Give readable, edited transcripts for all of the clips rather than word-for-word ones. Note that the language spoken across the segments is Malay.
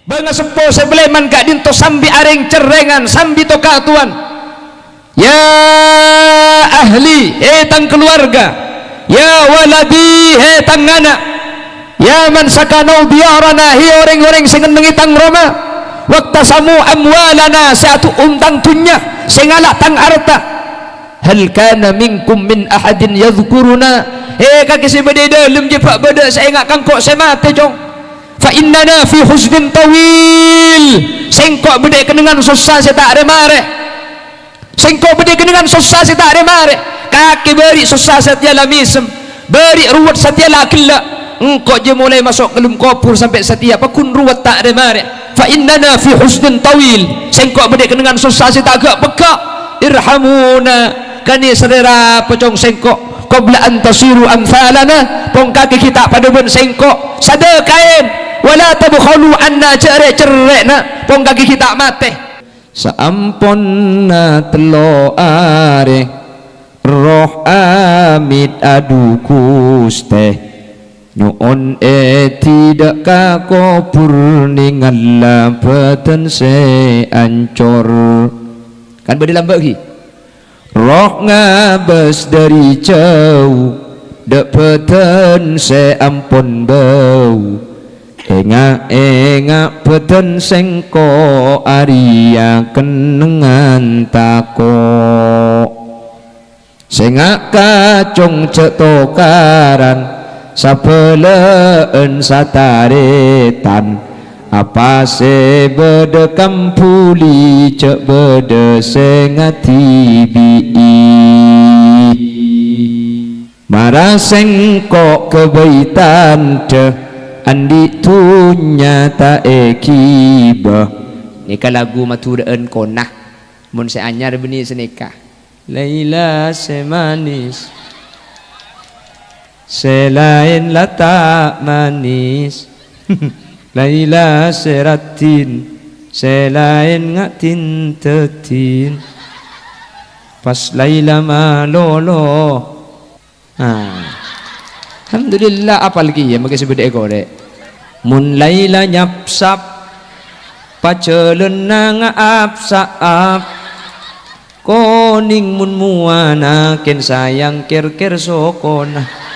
bangga sepo sebeleman kak dinto sambi areng cerengan sambi toka tuan ya ahli tang keluarga ya waladi tang anak ya man sakanau biarana orang-orang sing ngenengi tang Roma waktu samu amwalana satu untang tunya sing alak tang arta hal kana minkum min ahadin yadhkuruna kaki si bade dalam je pak bade saya ingat kangkok saya mati jong fa innana fi husnin tawil sengkok bade kenengan susah saya tak ada mare sengkok bade kenengan susah saya tak ada mare kaki beri susah saya tiada misem beri ruwet saya tiada kela engkau je mulai masuk ke dalam kopur sampai setiap akun ruwet tak ada mare fa innana fi husnin tawil sengkok bade kenengan susah saya tak agak pekak irhamuna kani sedera pocong sengkok qabla an tasiru amsalana pong kaki kita pada ben sengkok sada kain wala tabkhalu anna cerek-cerekna pong kaki kita mate saamponna telo are roh amit adu Guste nyuon tidak kakopur ningalla peten se ancor kan bade lambat lagi roh ngabes dari jauh dek peten se ampun bau engak peten sengko aria kenengan tako sengak kacung cetokaran sapeleen sataretan apa se bede kampuli cek bede sengati bii marah sengkok kebaitan ce andi tunya ta ekibah nika lagu matureen konah mun se anyar beni seneka Laila semanis selain lata manis Laila seratin selain ngatin tetin pas Laila malolo alhamdulillah apal ki ya magi sebede gore mun Laila nyapsap paceleunang apsaap koning mun muana ken sayang ker-ker sokona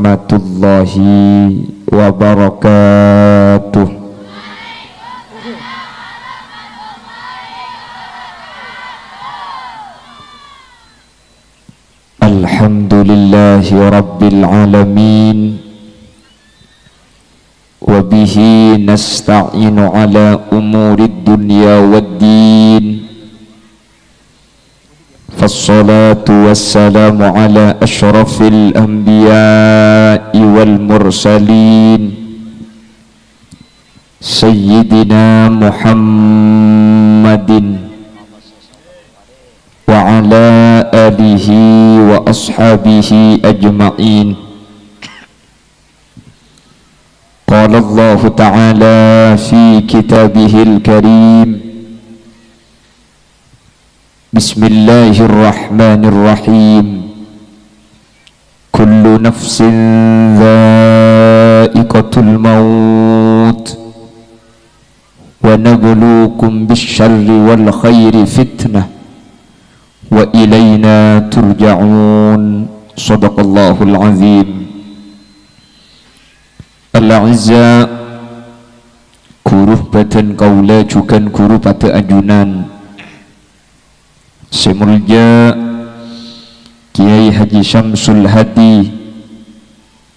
rahmatullahi wabarakatuh. Alhamdulillahi rabbil alamin wa bihi nasta'inu ala umurid dunya waddin. Fassalatu wassalamu ala ashrafil anbiya'i wal mursalin Sayyidina Muhammadin wa ala alihi wa ashabihi ajma'in. Qala Allah ta'ala fi kitabihil karim Bismillahirrahmanirrahim. Kullu nafsin dha'iqatul maut wa nabluukum bisyarri wal khairi fitnah wa ilayna turja'un. Sadaqallahul azim. Al-azza kuruh batan kaula jukan guru pada ajunan Semulja Kiai Haji Syamsul Hadi,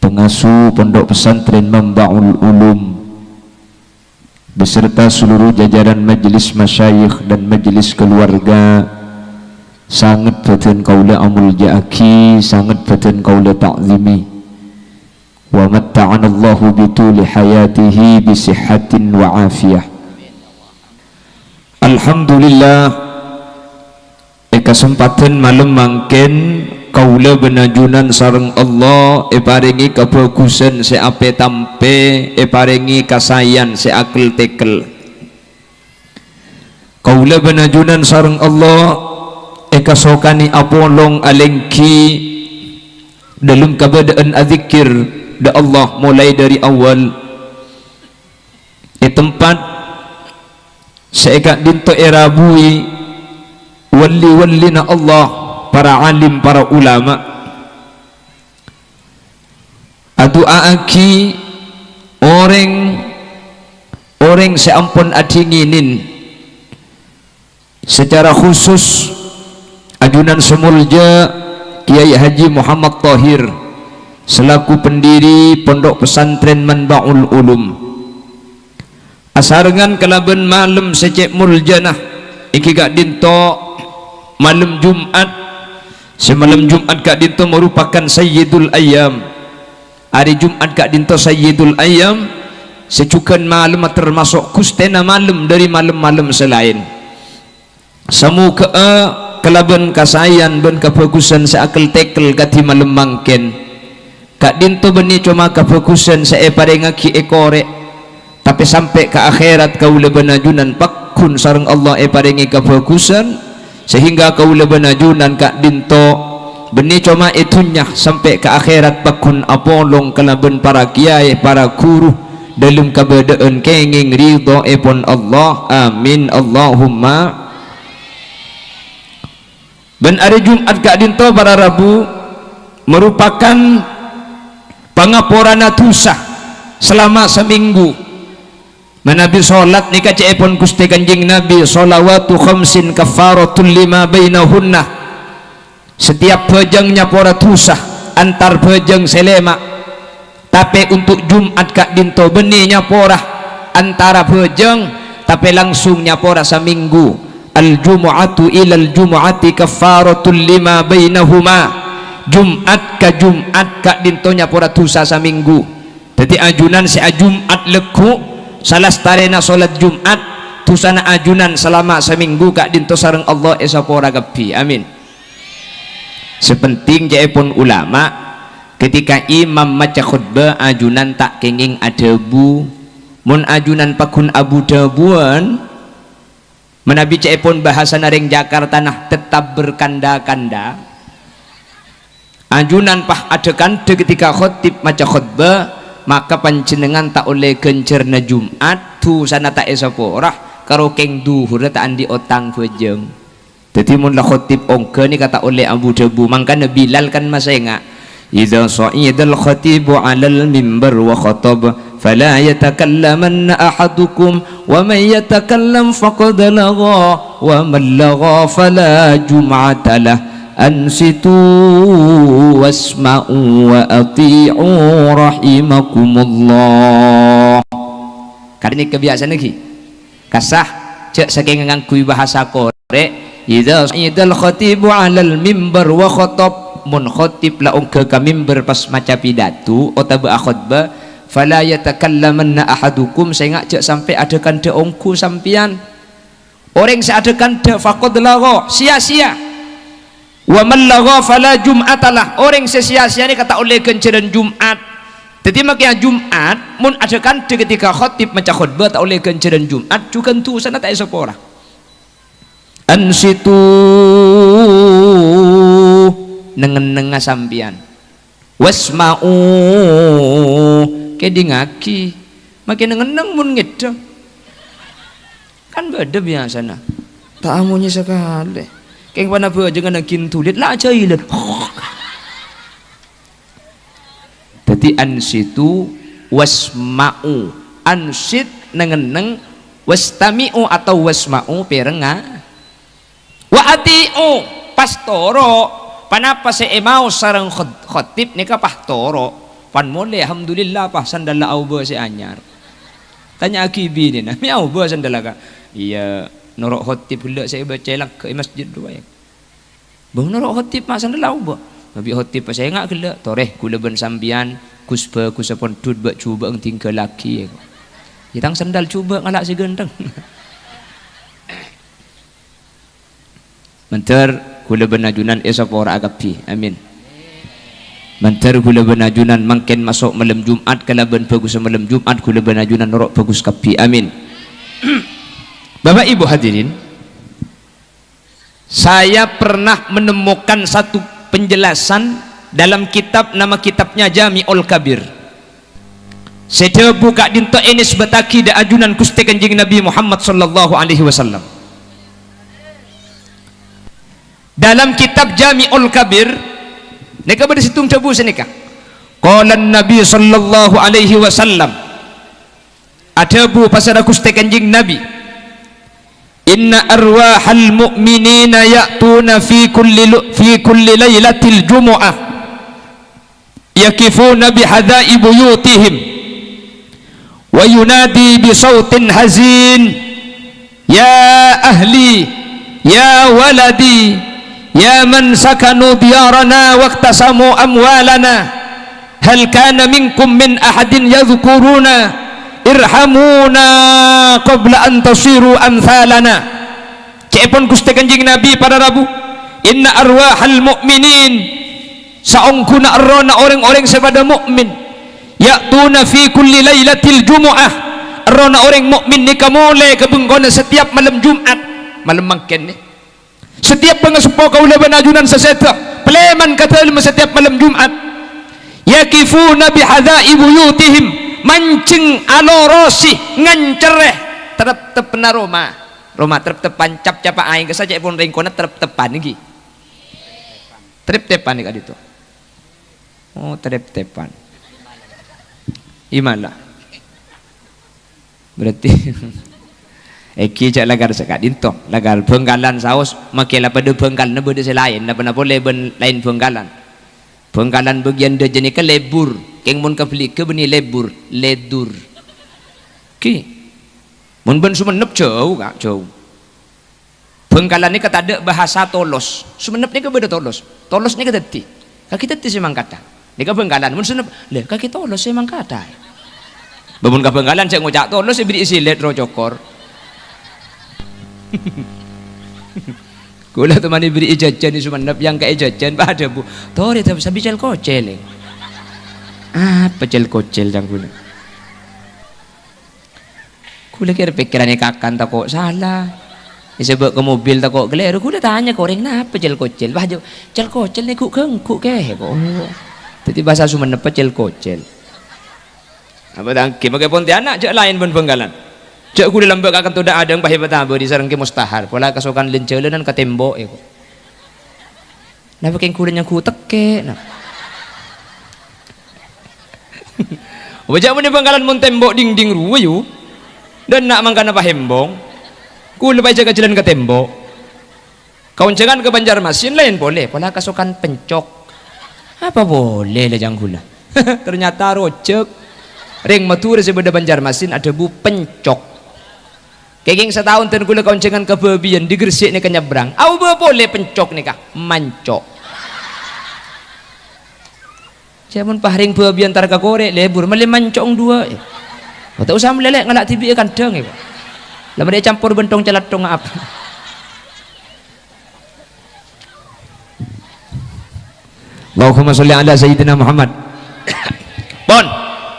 pengasuh Pondok Pesantren Mambaul Ulum, beserta seluruh jajaran majelis masyayikh dan majelis keluarga, sangat batin kaula amul ja'aki, sangat batin kaula ta'zimi. Wa matta'ana Allahu bituli hayatihi bisihhatin wa afiyah. Alhamdulillah, kesempatan malam mangken kaula benajunan sareng Allah paringi kebagusan seape tampe paringi kasayan seakil tekel. Kaula benajunan sareng Allah kasokani apolong alengki dalam keberadaan azikir da Allah mulai dari awal tempat seekak dinto erabui wali-wali na Allah, para alim, para ulama adu'aaki orang seampun adinginin secara khusus ajunan semulja Kiai Haji Muhammad Tahir selaku pendiri Pondok Pesantren Manbaul Ulum asarengan kelaban malam secek muljanah iki gak dinto malam Jumat. Semalam Jumat gak dinto merupakan Sayyidul Ayyam, hari Jumat gak dinto Sayyidul Ayyam, secukan malam termasuk kustena malam dari malam-malam selain. Semoga kelaban kasayan ben kefokusan seakal tekel kati malam mangken gak dinto beni cuma kefokusan seeparengaki ekore, tapi sampai ke akhirat kau lebanajunan pakun sareng Allah paringi kefokusan sehingga kau lebanajunan kak dinto beni cuma itunya sampai ke akhirat pakun apolong kelaban para kiai, para guru dalam keberadaan kenging ridho epon Allah. Amin Allahumma. Ben hari Jumat kak dinto para Rabu merupakan pangaporana tusah selama seminggu. Nabi solat nika cepon Gusti Kanjeng Nabi sholawatu khamsin kafaratul lima bainahunna, setiap bejengnya pora tusah antar bejeng selema, tapi untuk Jumat kak dinto beninya pora antara bejeng tapi langsungnya pora seminggu. Al jumu'atu ilal jumu'ati kafaratul lima bainahuma, Jumat ka Jumat kak dintonya pora tusah seminggu. Jadi ajunan si Jumat leku salastarena solat Jumat tusana ajunan selama seminggu kak dinto sareng Allah esapora gapi. Amin. Sepenting jaipun ulama ketika imam maca khutbah ajunan tak kenging adebu, mun ajunan pakun abu debuan menabi jaipun bahasa naring Jakarta nah tetap berkanda-kanda. Ajunan pah adekan ketika khotib maca khutbah maka panjenengan tak oleh gencerna Jumat tu sana tak esaporah karo keng duhur tak andi otang bejeng. Jadi mun la khotib ongke ni kata oleh abu debu mangkana Bilal kan masenga idza sa'idal khatibu 'alal mimbar wa khatab fala yatakallamanna ahadukum wa man yatakallam faqad lagha wa man lagha fala jum'ata lah ansitu wasma'u wa ati'u rahimakumullah. Karena ini kebiasaan lagi kasah cek saking ngangkui bahasa korek idza idal khatibu 'alal mimbar wa khatab, mun khatib laung ke mimbar pas maca pidato atau khutbah fala yatakallamanna ahadukum sehingga cek sampai adakan de ongku sampian orang seadakan de faqad lagha sia-sia wa man lagha fala jum'atalah, orang sia-sia ni kata oleh kenceran Jumat. Jadi makanya Jumat mun adakan de ketika khatib maca khutbah tak oleh kenceran Jumat juga tu sana tak esapora ansitu nengen-nenga sampian wasma'u kedingaki makin nengen-neng mun ngeda kan beda biasana tamunya sekali keng wana bejengan kintu lihat lah jailan. Jadi ansitu wasma'u, ansit nengen-neng, wastami'u atau wasma'u perenga wa ati'u pastoro panapa se emau sarang khotib nika pastoro pan mole alhamdulillah pa sandala auba se anyar tanya akibi ni na mi auba sandala ka iya norok khotib pula saya baca lah ke masjid dua ya bang norok khotib mak sandala auba nabi khotib saya ngak gela toreh kula ben sambian kuspa kusapon dud bak cuba ang tinggal laki hitang sandal cuba ngalak si gendeng mentar kula benajunan esok ora agapi. Amin. Mentar kula benajunan mangken masuk malam Jumat kalaban bagus malam Jumat kula benajunan norok bagus kapi. Amin. Bapak Ibu hadirin Saya pernah menemukan satu penjelasan dalam kitab, nama kitabnya Jami'ul Kabir. Saya buka dinto enis bataki da ajunan kuste kanjeng Nabi Muhammad sallallahu alaihi wasallam. Dalam kitab Jami'ul Kabir neka pada situng cabu senika. Qala Nabi sallallahu alaihi wasallam, adabu pasal kuste kanjeng Nabi, inna arwahal mu'minina ya'tuna fi kulli lailatil jumu'ah yakifuna bihadai buyutihim wa yunadi bi sautin hazin, ya ahli ya waladi ya man sakanu diyarana waqtasamu amwalana hal kana minkum min ahadin yadhkuruna irhamuna qabla an tasiru amthalana. Cepon kuste kanjing Nabi pada Rabu, inna arwahal mu'minin, saungkuna arrona orang-orang sepada mukmin, ya'tuna fi kulli lailatil jumu'ah, arrona orang mukmin ni kamule kebengkona setiap malam Jumat, malam mangken ni setiap pengesepo kaula banajunan seseta peleman kata ilmu setiap malam Jumat, yakifuna bihadai buyutihim, mancing alorosi ngancereh terep-tepan Roma terep-tepan cap-capa aing ke saja pun ringkona terep-tepan lagi terep-tepan ni kadito. Oh terep-tepan imalah berarti eki cak lagar sekat dinto lagar benggalan saus makela pada benggal na beda selain na boleh lain benggalan bagian de jenika lebur keng mun ka beli ke beni lebur ledur ki mun ben sumenep jauh kak jauh bengkalan ni kata ada bahasa tolos sumenep ni ke beda tolos ni ke teti kaki teti semang kata ni ka bengkalan mun sunep le kaki tolos semang kata babun ka bengkalan cek ngocak tolos beri isi let ro cokor kula temani beri jajan ni sumenep yang kayak jajan pada bu tori tapi sabicel kocel pecel kocel jangan kula kira pikirannya kakan tak kok salah disebut ke mobil tak kok geleru kula tanya koreng nah pecel kocel bah pecel kocel ni kuk keh kok jadi bahasa Sumenep pecel kocel apa tangki pakai Pontianak cek lain pun benggalan cek kula lambak akan tudak ada bahaya betapa di sarang ke mustahar pola kasukan lencelenan ke tembok kok nah pakai kulanya ku teke nah wajah mana bangkalan mun tembok ding ruwayu dan nak mangkana pahembong ku lepai jaga jalan ke tembok kau jangan ke Banjarmasin lain boleh pola kasukan pencok apa boleh lah janggula ternyata rojek ring matur sebeda Banjarmasin ada bu pencok kegeng setahun ten kula kau jangan ke Bebian di Gresik ni ke nyebrang au boleh pencok ni kah mancok jamun pahring Bebian tar ka korek lebur male mancong dua tak usah melelek ngalak tibi kandang lama dia campur bentong calatong apa Allahumma sholli ala sayyidina Muhammad pon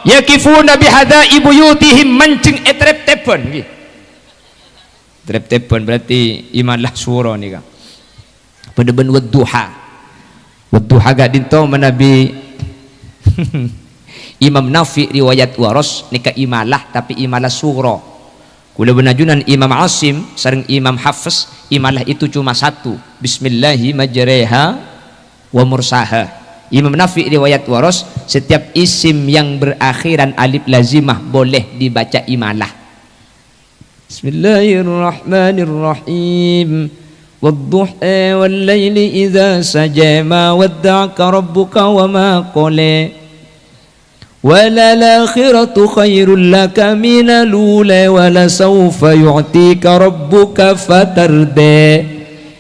yakifuna bihadai buyutihim mancing etrep-tepen nggih trep-tepen berarti imanlah suara ni kah pada ben wadduha gak dinto menabi Imam Nafi riwayat waros nika imalah tapi imalah suro kula benajunan Imam Asim sareng Imam Hafiz imalah itu cuma satu bismillahi majreha wa mursaha. Imam Nafi riwayat waros setiap isim yang berakhiran alif lazimah boleh dibaca imalah. Bismillahirrahmanirrahim wadduha wal laili idza saja ma wadda'aka rabbuka wa ma qala walalakhiratu khairul laka minal ula wala sawfa yu'tika rabbuka fatarda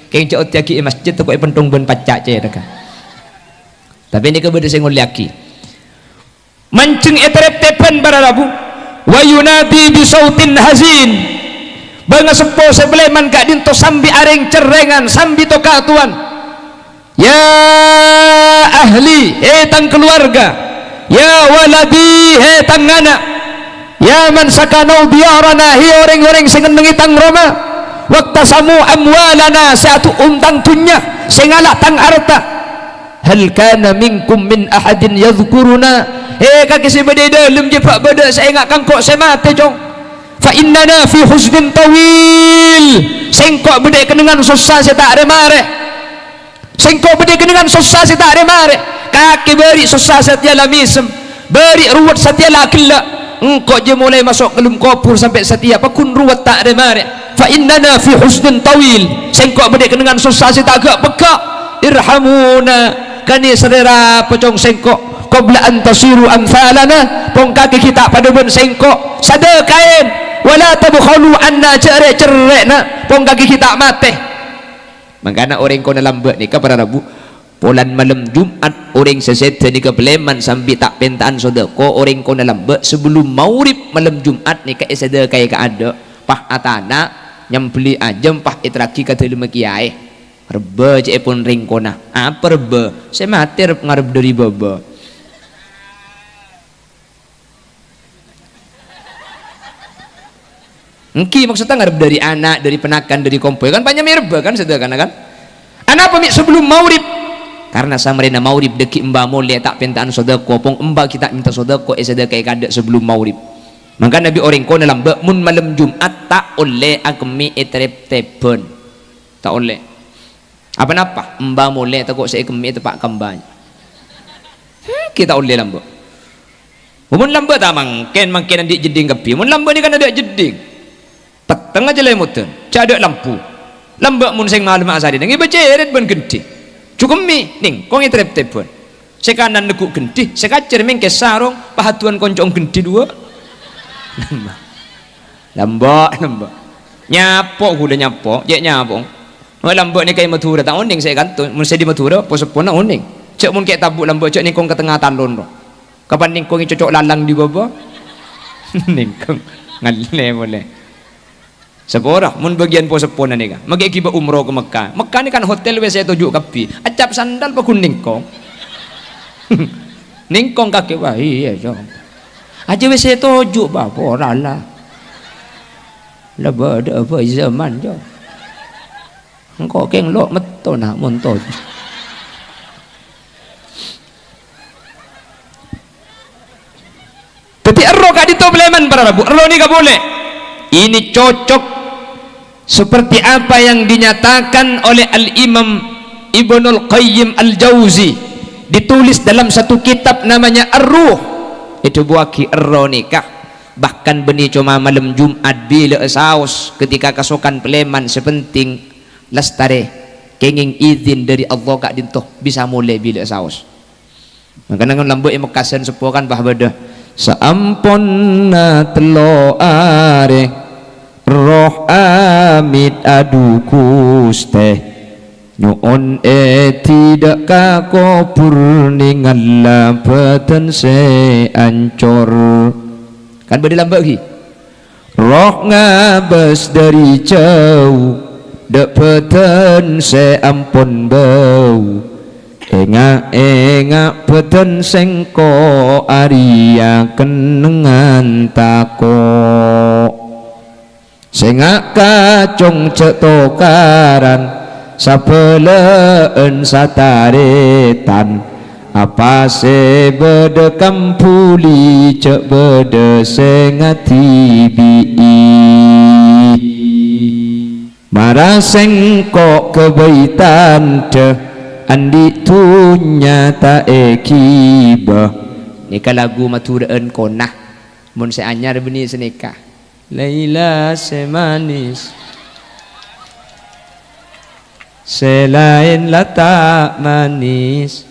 keng cok tiaki masjid tak kok pentong ben pacak ce taka tapi ini kebetulan saya nguliaki mancing eterep-tepen para rabu wa yunadi bi sautin hazin banga sepo sebeleman kak dinto sambi areng cerengan sambi toka tuan ya ahli tang keluarga ya waladi tang anak ya man sakanau biarana hi orang-orang sing nengi tang Roma waqtasamu amwalana satu untang dunya sengalak tang harta. Hal kana minkum min ahadin yadhkuruna kaki si bade dalam je pak bada saya ingat kangkok saya mati jong. Fa innana fi husnin tawil sengkok bade kenengan susah saya tak ada mare. Sengkok bade kenengan susah saya tak ada mare. Kaki beri susah saya tiada misem beri ruwet saya tiada kela. Engkau je mulai masuk ke dalam kopur sampai setia pakun ruwet tak ada mare. Fa innana fi husnin tawil sengkok bade kenengan susah saya tak agak pekak. Irhamuna kani saudara pocong sengkok qabla an tasiru amsalana pong kaki kita pada ben sengkok sada kain wala tabkhalu anna cerek-cerekna pong kaki kita mate. Mangkana orang ko na lambat ni ka para Rabu bulan malam Jumat orang sesete ni ka Pleman sambil tak pentaan sedekah orang ko na lambat sebelum maurib malam Jumat ni ka sada kay ka ada pah atana nyam beli ajam pah itraki ka telema kiai reba je pun ringkona apa reba saya mati ngarep dari baba engki maksudnya ngarep dari anak dari penakan dari kompoi kan banyak merba kan sedekah kan anak pemik sebelum maurib karena samarina maurib deki mbak mole tak pentaan sedekah pong mbak kita minta sedekah sedekah kada sebelum maurib maka Nabi orang ko dalam mun malam Jumat tak oleh akemi etrep tebon tak oleh apa-apa mbak mulai takut saya kemi tempat kembanya kita oleh lambat mun lambat tak mangken adik jeding kepi mun lambat ni kan ada jeding peteng aja lah mutun cadak lampu lambat mun sing malam asari ngi beceret ben gede cukup mi ning kong trep tebon sekanan nekuk gede sekacer mengke sarung pahatuan koncong gede dua lambat nyapok udah nyapok je nyapok lambat ni kaya Madura tak uning saya gantung mun saya di Madura posepon nak uning cek mun kaya tabuk lambat cek ningkong ke tengah talon ro kapan ningkong cocok lalang di bawah ningkong ngalle boleh sepora mun bagian posepon ni ka magi kiba umroh ke Mekah ni kan hotel we saya tujuk kapi acap sandal pa kun ningkong ningkong kaki wah iya jo aja we saya tujuk ba porala laba ada apa zaman jo engkau keng lok meto nak montot tapi erro kadi to Pleman para Rabu erro ni ka boleh ini cocok seperti apa yang dinyatakan oleh Al-Imam Ibnul Qayyim Al-Jauzi ditulis dalam satu kitab namanya Ar-Ruh itu buaki erro nikah bahkan benih cuma malam Jumat bila saus ketika kasokan Pleman sepenting lestare kenging izin dari Allah kak dintoh bisa mulai bila saus maka nangan lambut yang mekasan sepukan bah beda saamponna telo are roh amit adu kuste nyuon tidak kakopur ningala peten se ancor kan beda lambut lagi roh ngabas dari jauh dapatan seampun bau engak peten sengko aria kenengan tako sengak kacung cetokaran sapeleen sataretan apa se bede kampuli cek bede sengati bii maraseng kok kebaitan deh andi tunya tak ekibah ni lagu maturaan konah mun saya anyar beni seneka Laila semanis selain lata manis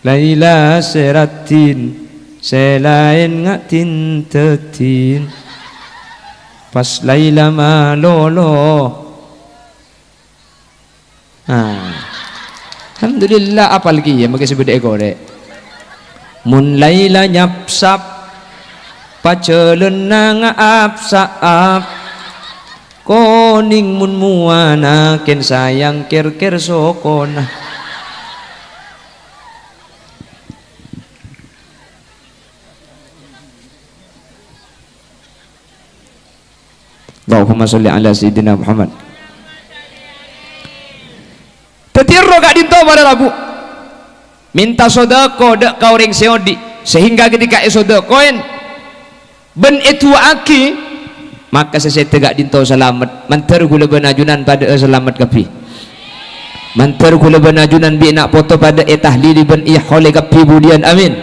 Laila seratin selain ngatin tetin pas Laila malolo alhamdulillah apa lagi ya maka sebeda gore mun Laila nyapsap paceleun apsaap koning mun muana ken sayang ker sokona Allahu Allahumma sholli ala sayyidina Muhammad. Tetiro gak dinto pada rabu minta sodako dek kau ring seodi sehingga ketika sodakoin ben itu aki maka saya tegak dinto selamat mantar gula benajunan pada selamat kapi mantar gula benajunan bi nak foto pada tahlili ben ihole kapi budian amin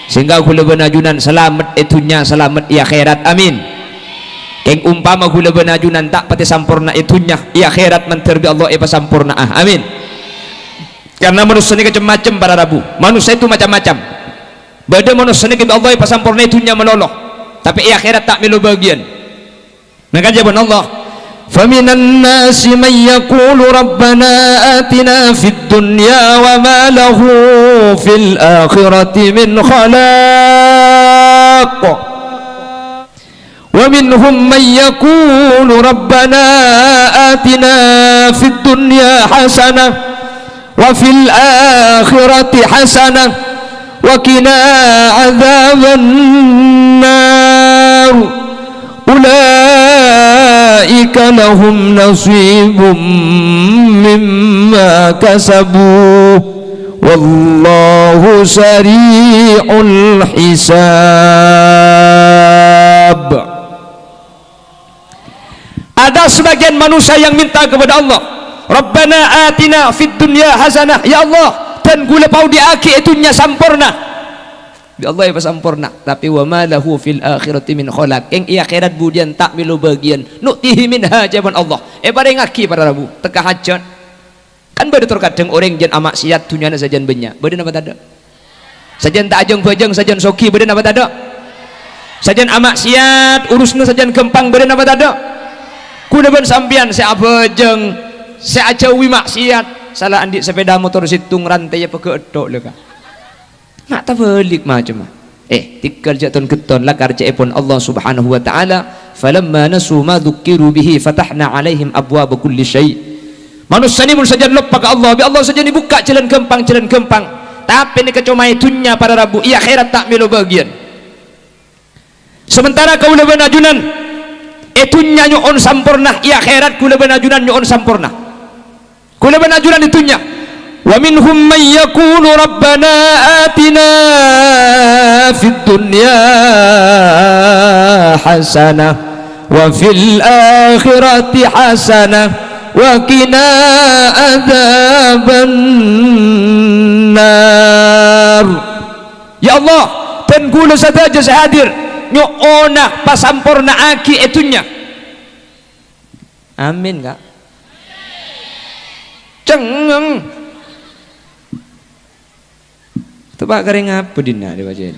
sehingga gula benajunan selamat itunya selamat ia akhirat amin keng umpama gula benajunan tak pati sampurna itunya ia akhirat mantar bi Allah ipa sampurna amin karena manusia ini macam-macam para rabu manusia itu macam-macam beda manusia ini Allah ipa sampurna itunya menoloh tapi ia akhirat tak milu bagian maka jawaban Allah faminan nasi man yaqulu rabbana atina fid dunya wa ma lahu fil akhirati min khalaq wa minhum man yaqulu rabbana atina fid dunya hasanah wa fil akhirati hasanah wa qina adzaban nar ulaika lahum nasibum mimma kasabu wallahu sari'ul hisab. Ada sebagian manusia yang minta kepada Allah Rabbana atina fid dunya hasanah ya Allah dan gula pau di akhir itunya sampurna ya Allah ya sampurna tapi wa ma lahu fil akhirati min khalaq yang akhirat budian tak milu bagian nuktihi minha jawaban Allah pada ngaki para rabu teka hajat kan pada terkadang orang jan amak siat dunyana sajan banyak pada apa tada sajan tak ajeng bajeng sajan soki pada apa tada sajan amak siat urusna sajan kempang pada apa tada kudaban sampian saya bajeng saya ajawi maksiat salah andik sepeda motor situng rantai apa ke edok leka nak tak balik macam tikar jatun keton lakar pun Allah subhanahu wa ta'ala falamma nasu ma dhukiru bihi fatahna alaihim abwaaba kulli syai manusia ni mun saja lupa ke Allah bi Allah saja ni buka jalan kempang tapi ni kecomai dunya para rabu ia akhirat tak milu bagian sementara kau lebih najunan itunya nyuon sampurna ia akhirat kau lebih najunan nyuon sampurna kau lebih najunan itunya wa minhum man yaqulu rabbana atina fid dunya hasanah wa fil akhirati hasanah wa qina adzaban nar ya Allah dan gula saja sehadir nyuona pasampurna aki itunya amin kak cengeng tebak kering apa dina dibacain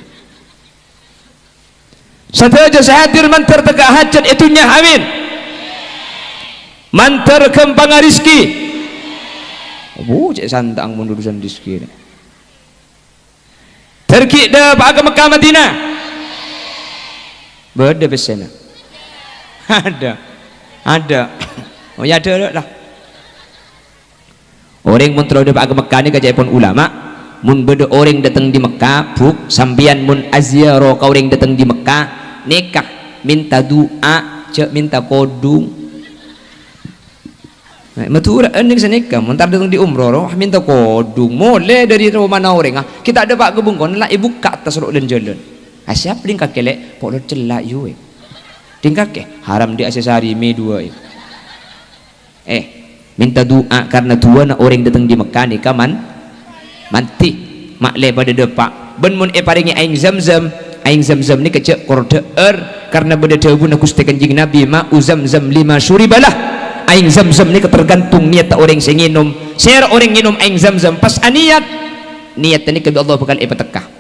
saja sehadir mantar tegak hajat itunya amin mantar kempang rizki cek santang mun urusan rizki terkik dah ke Mekah Madinah beda pesena ada oh ya ada lah orang mun terlalu ke Mekah ni kajai pun ulama mun beda orang datang di Mekah buk sambian mun aziarah kau orang datang di Mekah nikah minta doa cek minta kodung matura ening senikah mun tar datang di umroh minta kodung boleh dari mana orang kita ada pak gebungkon lah ibu kat atas rok dan jalan siapa dingkak kelek pok lo celak yue dingkak haram di aksesari me dua minta doa karena tuan orang datang di Mekah nikah manti makleh pada depak ben mun paringi aing zamzam ni kecek kordeer karena beda dawuh Gusti Kanjeng Nabi ma zamzam lima syuribalah aing zamzam ni tergantung niat orang sing nginum share orang nginum aing zamzam pas aniat niat ni ke Allah bakal tekah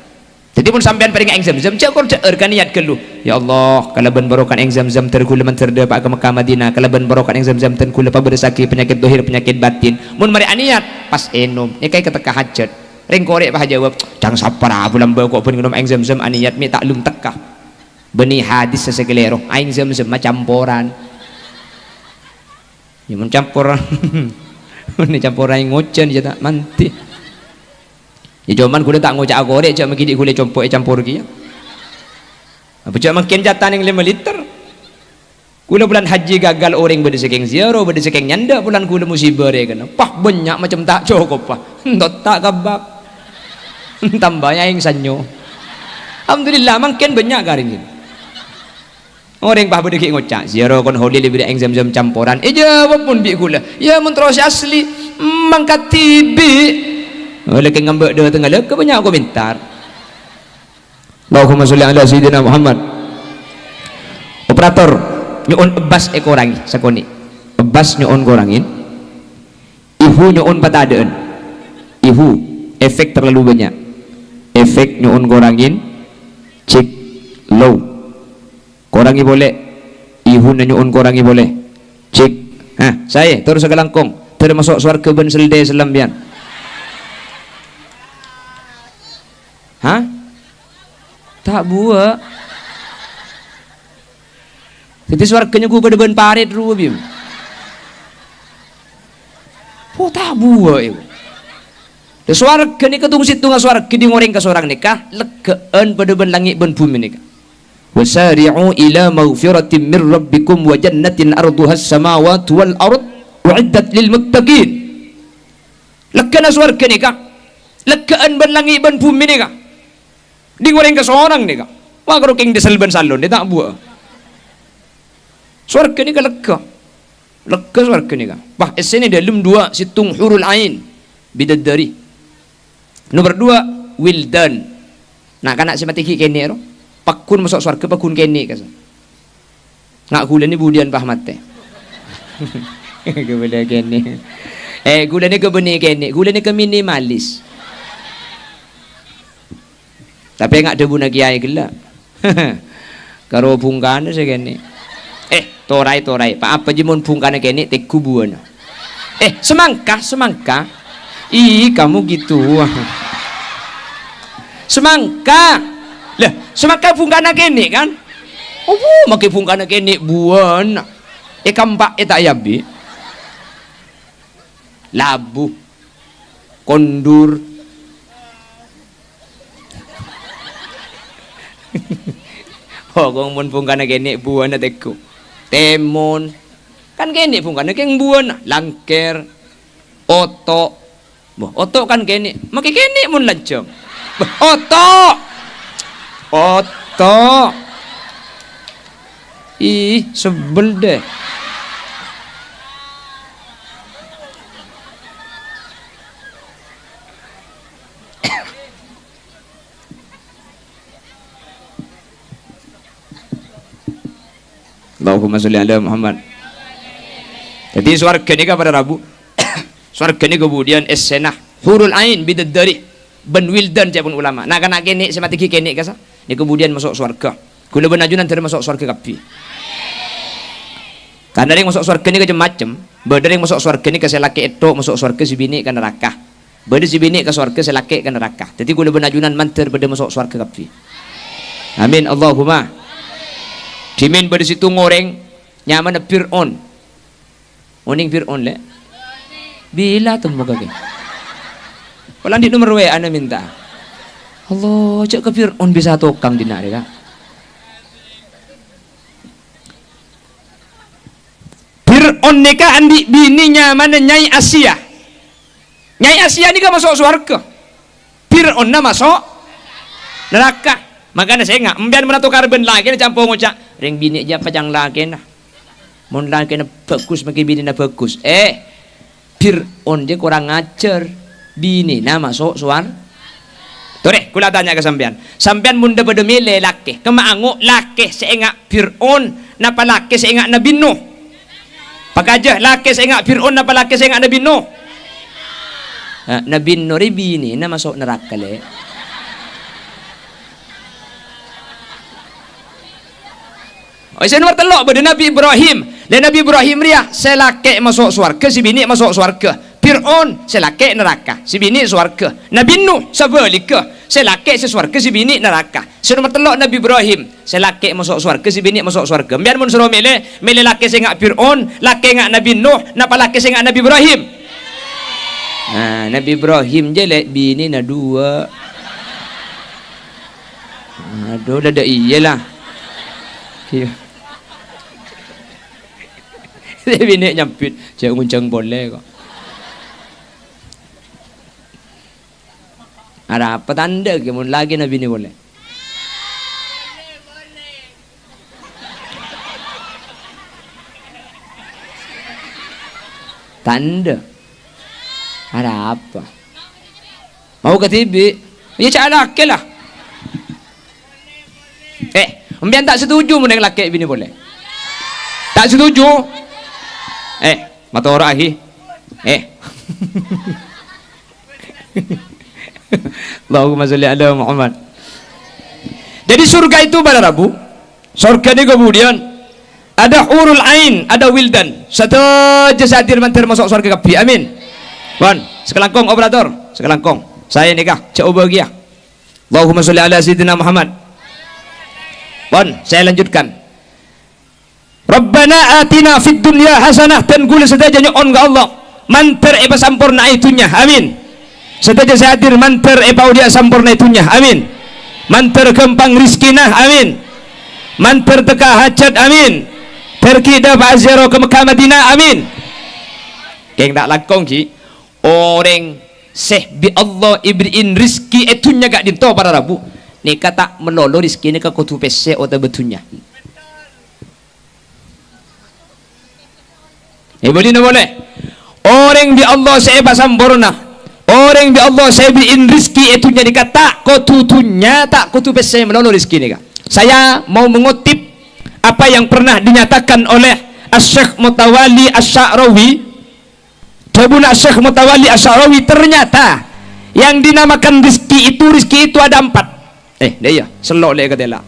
jadi mun sampean paringi aing zamzam cek kordeer kan niat kelu ya Allah kalaban barokan aing zamzam terkula menterdepak ke Mekah Madinah kalaban barokan aing zamzam terkula paberesaki penyakit dohir penyakit batin mun mari aniat pas enum ni kai ketekah hajat ring korek bah jawab jangan sapara bulan bau kok pun minum aing zamzam aniat mi taklum tekah benih hadis sesekelero aing zamzam macamporan ya mencamporan ini camporan ngocen je tak manti ya jaman kuda tak ngocak korek cak magi dik kulit campur ki apa cak makin jatan yang 5 liter Kula bulan haji gagal orang berdesekeng ziarah berdesekeng nyanda bulan kula musibah re kan. Pah banyak macam tak cukup pah. Ndot tak kabak. Tambah yang sanyo. Alhamdulillah makin banyak garing ini. Orang pah berdekik ngocak ziarah kon holi lebih eng zam-zam campuran. Jawab pun bi kula. Ya mun terus asli mangkat tibi. Oleh ke ngambek dia tengah lek banyak komentar. Allahumma sholli ala sayyidina Muhammad. Operator nyoon ebas ekorangi sakoni. Ebas nyoon korangin. Ihu nyoon patadaan. Ihu efek terlalu banyak. Efek nyoon korangin cek low. Korangi boleh. Ihu na nyoon korangi boleh. Cek. Hah, saya terus segalangkong. Termasuk swarga ben selde selambian. Hah? Tak buat. Jadi swarganya ku ke depan parit ru bim. Oh tak buat ibu. De swarga ni ketung situ ngaswarga di ngoreng ke seorang nikah legaan pada ben langit ben bumi nikah. Wasari'u ila maghfiratin min rabbikum wa jannatin arduha as-samawati wal ard uiddat lil muttaqin. Legaan swarga nikah. Legaan ben langit ben bumi nikah. Di ngoreng ke seorang nikah. Wah kalau king desel ben salon dia tak buat. Swarga ni kan lega swarga ni kan. Bah esene dalam dua situng hurul ain bidadari. Nomor dua wildan. Nak kanak si matiki kene ro. Pakun masuk swarga pakun kene kasa. Ngak gula ni budian bah mate. Gula kene. Gula ni ke beni kene. Gula ni ke minimalis. Tapi ngak debu nak kiai gelak. Karo bungkane se kene. Torai pak apa jimun pungkana kene tek kubuan. Semangka. Ih kamu gitu. Semangka. Lah, semangka pungkana kene kan? Oh, make pungkana kene buan. Kampak tak yabi. Labu. Kondur. Oh, kong mun pungkana kene buan tekku. Temon kan kene pungkana keng buan langker oto oto kan kene make kene mun lancong oto ih sebel deh. Allahumma sholli ala Muhammad. Jadi swarga ni pada Rabu. Swarga ni kemudian essenah hurul ain bidadari ben wildan cepun ulama. Nak kanak kene sematiki kene kasa. Ni kemudian masuk swarga. Kula benajunan termasuk swarga kapi. Karena yang masuk swarga ni macam-macam. Beda yang masuk swarga ni ke selaki etok masuk swarga si bini ke neraka. Beda si bini ke swarga selaki ke neraka. Jadi kula benajunan manter beda masuk swarga kapi. Amin Allahumma. Dimin pada situ ngoreng nyaman Fir'aun. Oning Fir'aun le. Bila tu muka ke? Kalau di nomor WA ana minta. Allah, cak ke Fir'aun bisa tokang dina dia. Fir'aun nikah andi bininya mana Nyai Asia. Nyai Asia ni kan masuk surga. Fir'aun na masuk neraka. Makanya saya enggak embian menato karben lagi campur ngucak. Ring bini aja pajang lagi nah. Mun lagi na bagus makin bini na bagus. Fir'aun dia kurang ngajar. Bini na masuk suar. Tuh deh, kula tanya ke sampean. Sampean munda pada milih laki. Kemaangu laki seenggak Fir'aun napa laki seenggak Nabi Nuh. Pakajah laki seenggak Fir'aun napa laki seenggak Nabi Nuh. Nabi Nuh bini na masuk neraka le. Saya nomor telok pada Nabi Ibrahim. Dan Nabi Ibrahim dia selake masuk surga, si bini masuk surga. Fir'aun selake neraka, si bini surga. Nabi Nuh sebaliknya selake si surga, si bini neraka. Saya nomor telok Nabi Ibrahim selake masuk surga, si bini masuk surga. Biar mun suruh milih laki sing ngak Fir'aun, laki ngak Nabi Nuh, napa laki sing ngak Nabi Ibrahim? Nah, Nabi Ibrahim je lek bini na dua. Aduh, dah iyalah. Bini nyampit, cek ngunceng boleh kok. Ada apa tanda kemun lagi nabi ni boleh? Tanda. Ada apa? Mau ke TV? Ya cak laki lah. Umbian tak setuju meneng laki bini boleh? Tak setuju? Mata orang ahi. Allahumma sholli ala Muhammad. Jadi surga itu pada Rabu. Surga ini kemudian ada hurul ain, ada wildan. Satu jasadir mantir masuk surga kapi. Amin. Wan, sekelangkong operator, sekelangkong. Saya nikah, coba bahagia. Allahumma sholli ala sayyidina Muhammad. Wan, saya lanjutkan. Rabbana atina fid dunya hasanah, dan gula saja on ke Allah. Mantir eba sampurna itunya. Amin. Setaja saya hadir manter epau dia sampurna itunya. Amin. Manter kempang rizkinah. Amin. Manter teka hajat. Amin. Terkida ba'azero ke Mekah Madinah. Amin. Keng tak lakong ki orang seh bi Allah ibriin rizki itunya gak dinto para Rabu. Ni kata melolo rizki ni ka kutu pese atau betunya. Boleh na boleh. Orang bi Allah seba sampurna. Orang di Allah saya beriin rizki itunya dikata kotutunya tak kotu pese melolo rizki ni. Saya mau mengutip apa yang pernah dinyatakan oleh Asy-Syaikh Mutawalli Asy-Sya'rawi. Tabuna Asy-Syaikh Mutawalli Asy-Sya'rawi, ternyata yang dinamakan rizki itu ada 4. Dia ya selok le katela.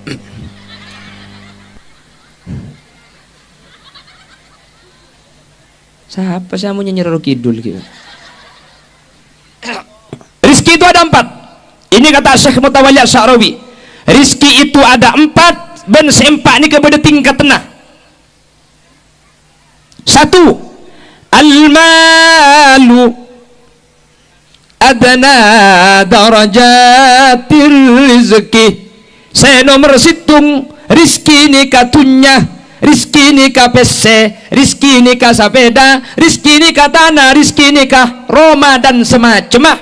Siapa saya mau nyanyi Roro Kidul gitu. Rizki itu ada 4. Ini kata Syekh Mutawalli Asy-Sya'rawi. Rizki itu ada 4 dan seempat ini kepada tingkat tenah. 1. Al-malu adna darajatir rizki. Saya nomor situng rizki ini katunya, rizki ini ka pese, rizki ini ka sapeda, rizki ini ka tanah, rizki ini ka Roma dan semacamnya.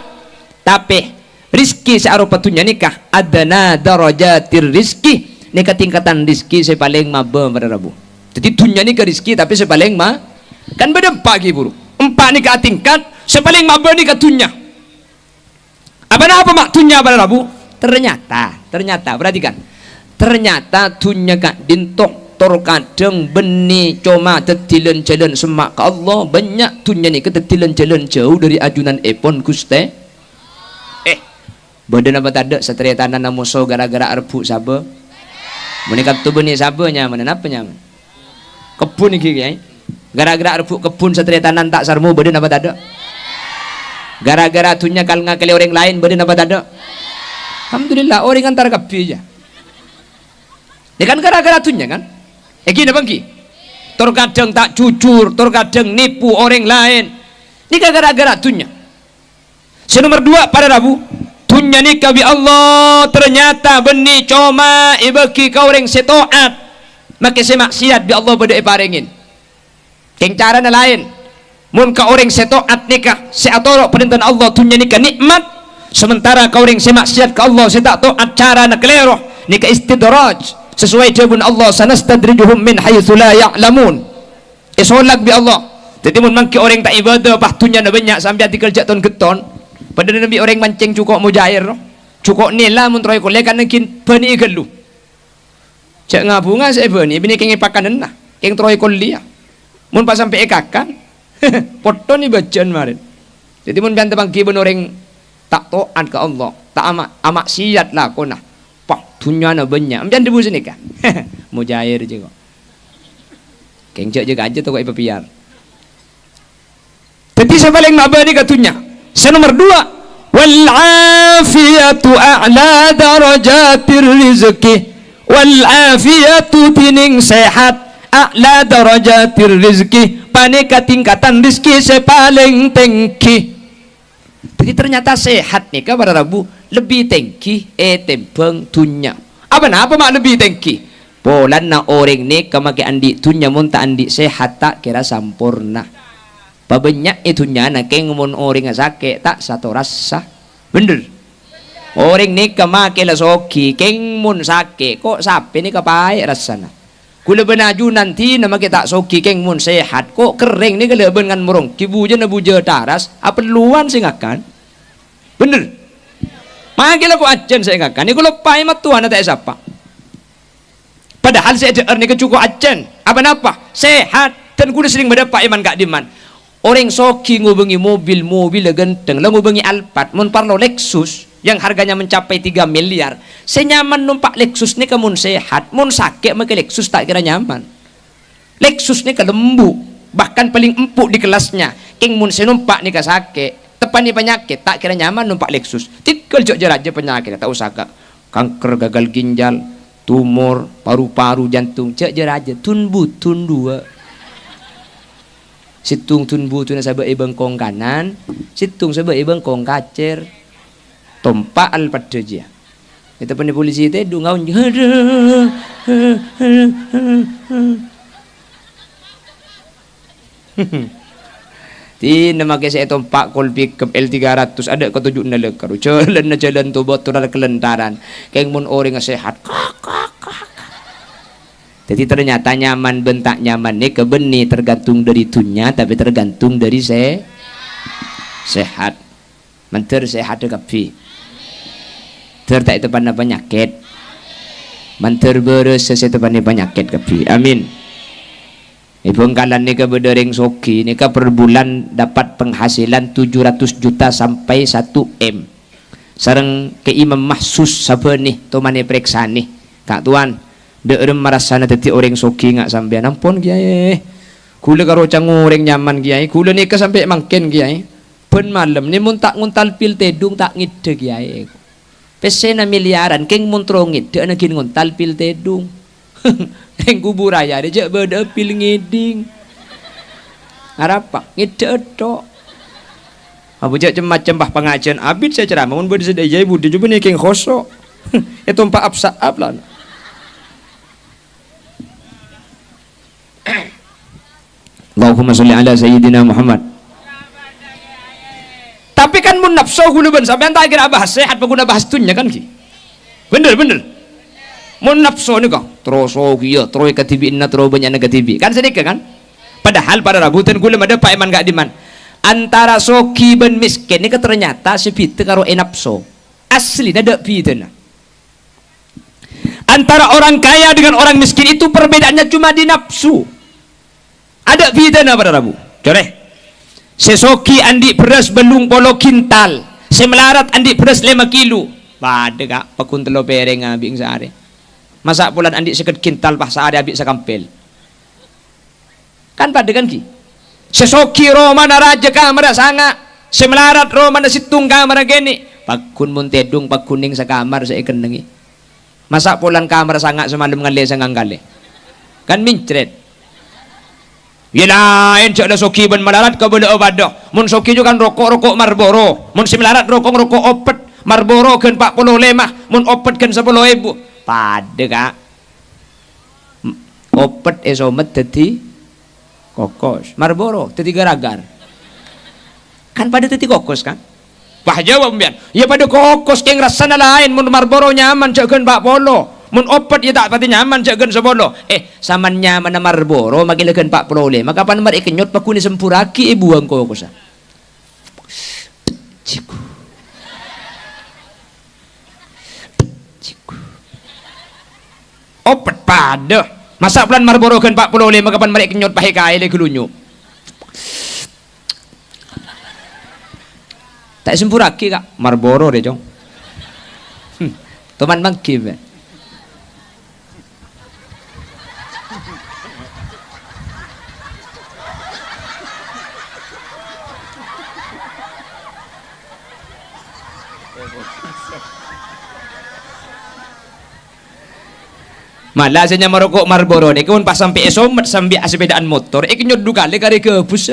Tapi rizki searupa tunya nikah adana darajatir rizki, nikah tingkatan rizki saya paling maba pada Rabu. Jadi tunya nikah rizki tapi saya paling kan beda 4 buru. 4 nikah tingkat saya paling maba nikah tunya. Apa mak tunya pada Rabu? Ternyata perhatikan. Ternyata tunya kak dintok tor kadang beni coma tetilan jalan semak ke Allah, banyak tunya nikah tetilan jalan jauh dari ajunan epon Guste. Badan apa tak ada satria tanah namuso gara-gara arpu sabar. Menikap tu benih sabarnya mana napanya? Kebun ni kiri. Gara-gara arpu kebun satria tanah tak sarmu badan apa tak ada? Gara-gara tunya kalau ngakali orang lain badan apa tak ada? Alhamdulillah orang antara kapi aja. Ini kan gara-gara tunya kan? Gini bangki. Terkadang tak jujur, terkadang nipu orang lain. Ini gara-gara tunya. Nomor 2 pada Rabu. Tunya nikah bi Allah ternyata benih coma ibaki kau orang setoat maka semaksiat bi Allah pada iparengin keng cara lain mun kau orang setoat nikah seatorok perintah Allah tunya nikah nikmat sementara kau orang semaksiat ke Allah setak toat cara nak keleroh nikah istidraj sesuai jawabun Allah sanastadrijuhum min haitsu la ya'lamun isolak bi Allah. Jadi mun mangki orang tak ibadah pahtunya na banyak sampai dikerja ton keton. Padahal Nabi orang mancing cukup mujair, cukup nila muntroy kolek kan mungkin bani gelu. Cak ngabunga saya bani, bini kengi pakan nah, keng troy kolia. Mun pas sampai ekakan, foto ni bacaan marin. Jadi mun bantah bangki ben orang tak taat ke Allah, tak amak siat lah kona. Pak dunia na banyak, amjan debu sini kan. Mujair juga. Keng cak juga aja tu kau ipapiar. Jadi saya paling mabani katunya. Nomor 2 wal afiyatu a'la darajatir rizki wal afiyatu tining sehat a'la darajatir rizki paneka tingkatan rizki sepaling tinggi. Jadi ternyata sehat nih pada Rabu lebih tinggi tembang dunia. Apa mak lebih tinggi? Polan na orang ni kamake andi tunya mun ta andi sehat tak kira sampurna. Pabanyak itunya na keng mun orang sakit tak satu rasa. Bener. Orang ni kamake la soki keng mun sakit kok sapi ni kapai rasana. Kula benaju nanti nama kita soki keng mun sehat kok kering ni keleben ngan murung kibuja na buja taras apa luan sing akan. Bener. Makila ko ajen saya ngakan ni kula pai matuan na tak sapa. Padahal saya ada ni kecukup ajen. Apa sehat dan kuda sering mendapat iman kak diman. Orang soki ngubengi mobil genteng, lah ngubengi Alphard, mun parlo Lexus yang harganya mencapai 3 miliar. Saya nyaman numpak Lexus ni kamun sehat, mun sakit make Lexus tak kira nyaman. Lexus ni kelembu, bahkan paling empuk di kelasnya. King mun saya numpak ni ke sakit, tepan ni penyakit tak kira nyaman numpak Lexus. Tikal jok jeraja penyakit tak usah kak. Kanker, gagal ginjal, tumor, paru-paru, jantung, cek je raja, tunbu, tundua. Situng tunbu tu nak sabak bengkong kanan, situng sabak bengkong kacer, tompak al pada je. Kita punya polisi itu dungaun, ti nama saya tompak kolpi ke L300 ada ketujuh nalekar, jalan tu buat turun kelentaran, keng mun orang sehat. Jadi ternyata nyaman bentak nyaman ni kebeni tergantung dari tunya tapi tergantung dari sehat. Menter sehat kapi. Tertak itu pandai penyakit. Menter beres sesuatu pandai penyakit kapi. Amin. Pengkalan ni ke berdering soki ni ke per bulan dapat penghasilan 700 juta sampai 1 M. Sareng ke imam mahsus siapa ni tu mani periksa ni. Kak tuan deurem marasana teti orang soki ngak sampean ampun kiai kula karo cang orang nyaman kiai kula ni ke sampai mangken kiai pen malam ni mun tak nguntal pil tedung tak ngide kiai pesena miliaran keng mun tro ngide ana kin nguntal pil tedung eng kubur raya de jak beda pil ngiding arapa ngide tok abu jak macam bah pengajian abid saya ceramah mun bede sedaya budi coba ni keng khosok itu empat absaab lah. Allahumma sholli ala sayyidina Muhammad. Tapi kan mun nafsu huluban sampean tak kira bahas sehat pengguna bahas tunya kan ki. Bener. Mun nafsu ni kau terus kieu terus katibi inna terus banyak negatibi. Kan sedekah kan? Padahal pada rabutan kula ada Pak Iman gak diman. Antara soki ben miskin ni ternyata sepite karo nafsu. Asli ada pitena. Antara orang kaya dengan orang miskin itu perbedaannya cuma di nafsu. Ada pidana pada Rabu. Coreh. Sesoki andi beras belung polo kintal. Semelarat andi beras 5 kilo. Pada kak pakun telo pereng abing sehari. Masa bulan andi seket kintal pas sehari abik sekampel. Kan pada kan ki. Sesoki Roma na raja kamera sanga. Semelarat Roma na situng kamera geni. Pakun muntedung pakuning sa kamar sa ikenengi. Masa bulan kamera sanga semalam ngale sangang kali. Kan mincret. Ya lain cak ada soki ben melarat ke benda obadah. Mun soki juga kan rokok Marlboro. Mun si melarat rokok opet Marlboro kan 45. Mun opet kan 10.000. Pada kak. Opet esomet teti kokos. Marlboro teti garagar. Kan pada teti kokos kan? Wah jawab bian. Ya pada kokos keng rasana lain. Mun Marlboro nyaman cak kan 40. Mun opet ya tak pati nyaman jagan sebolo. Saman nyaman na Marlboro magilakan 40. Maka pan mar ikenyot pakuni sempuraki buang ko sa. Ciku. Opet pada. Masa plan Marlboro kan 40 maka pan mar ikenyot pahe kae le kelunyo. Tak sempuraki kak Marlboro de jong. Teman mangki. Malah saya merokok Marlboro ni kun pas sampai esomet sampai sepedaan motor nyod dukale kari ke bus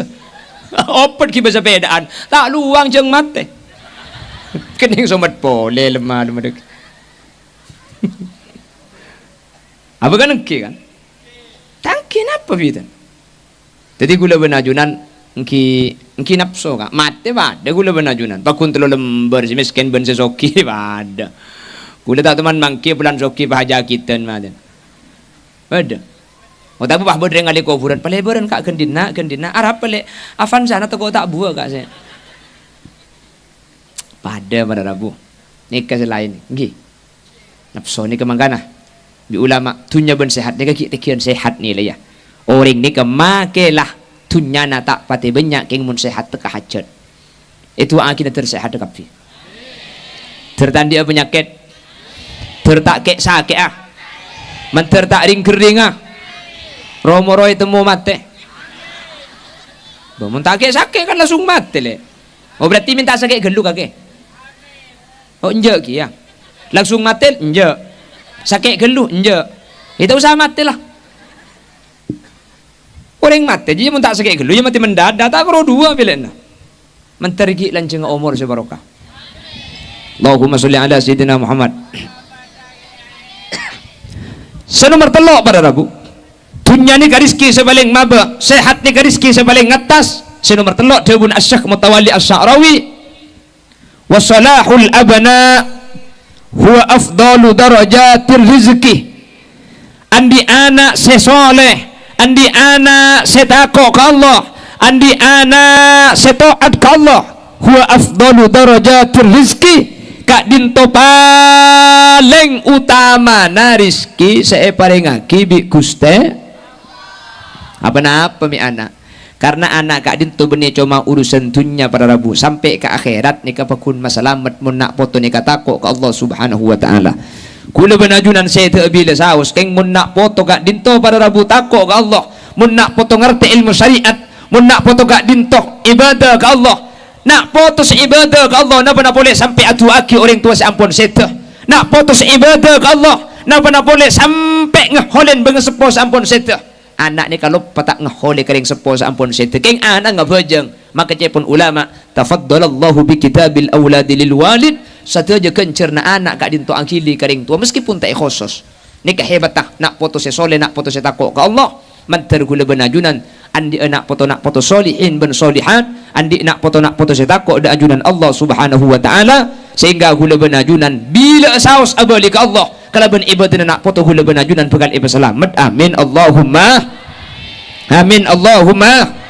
opet ki sepedaan tak luang jeng mate kening somet pole lemah dek Apa kan engki kan? Tangkin apa bitan? Jadi gula benajunan engki nafsu kak. Mate pada gula benajunan. Pakun telo lembar si miskin ben sesoki pada. Gula tak teman mangki bulan soki bahaja kita madan. Pada. Oh tapi bah bodreng ali kuburan palebaran kak gendina arab pale afan sana toko tak buah kak saya. Pada Rabu. Nikah selain nggih. Nafsu ni kemangkana. Bi ulama tunya ben sehat ni kian sehat ni lah ya. Orang ni kemakelah tunya na tak pati banyak keng mun sehat teka hajat. Itu akhirnya tersehat dekat pi. Tertandi penyakit. Tertak sakit ah. Mentertak ring kering ah. Romoroi temu mate. Mun tak sakit kan langsung mati le. Oh berarti minta sakit gelu kake. Oh enjak ki ya. Langsung mati enjak. Sakit gelu enjak. Itu usah mati lah. Orang mati jadi mun tak sakit gelu ya mati mendadak tak karo dua bilena. Mentergi lanceng umur sebarokah. Allahumma sholli ala sayyidina Muhammad. Senomor telok pada Rabu. Dunia ni rizki sebaling maba, sehat ni rizki sebaling atas. Senomor telok Dawun Asy-Syaikh Mutawalli Asy-Sya'rawi. Wa salahul abna huwa afdalu darajatir rizki. Andi anak sesoleh, andi anak setaqwa ke Allah, andi anak setaat ke Allah, huwa afdalu darajatir rizki. Kak dinto paling utama na rizki saya paling ngaki bi Guste. Apa mi anak? Karena anak kak dinto benih cuma urusan dunia pada Rabu sampai ke akhirat ni kapakun masalamat mun nak foto ni katako ke Allah Subhanahu wa taala. Kula benajunan saya teu bila saus keng mun nak foto kak dinto pada Rabu tako ke Allah, mun nak foto ngerti ilmu syariat, mun nak foto kak dinto ibadah ke Allah. Nak putus ibadah ke Allah, nak pernah boleh sampai atu aki orang tua seampun setah. Nak putus ibadah ke Allah, nak pernah boleh sampai ngeholen bengesepo seampun setah. Anak ni kalau patak ngehole kering sepo seampun setah, keng anak ngabajeng. Maka cepun ulama, tafaddalallahu bi kitabil auladi lil walid. Satu aja kencerna anak kak dinto angkili kering tua meskipun tak khusus. Ni kehebat tah, nak putus soleh, nak putus takok ke Allah. Mantar gula benajunan andi nak foto solihin ben solihat, andi nak foto setako da ajunan Allah Subhanahu wa taala, sehingga gula benajunan bila saus abali ke Allah kalau ben ibadah nak foto gula benajunan pegal iba selamat. Amin Allahumma amin Allahumma.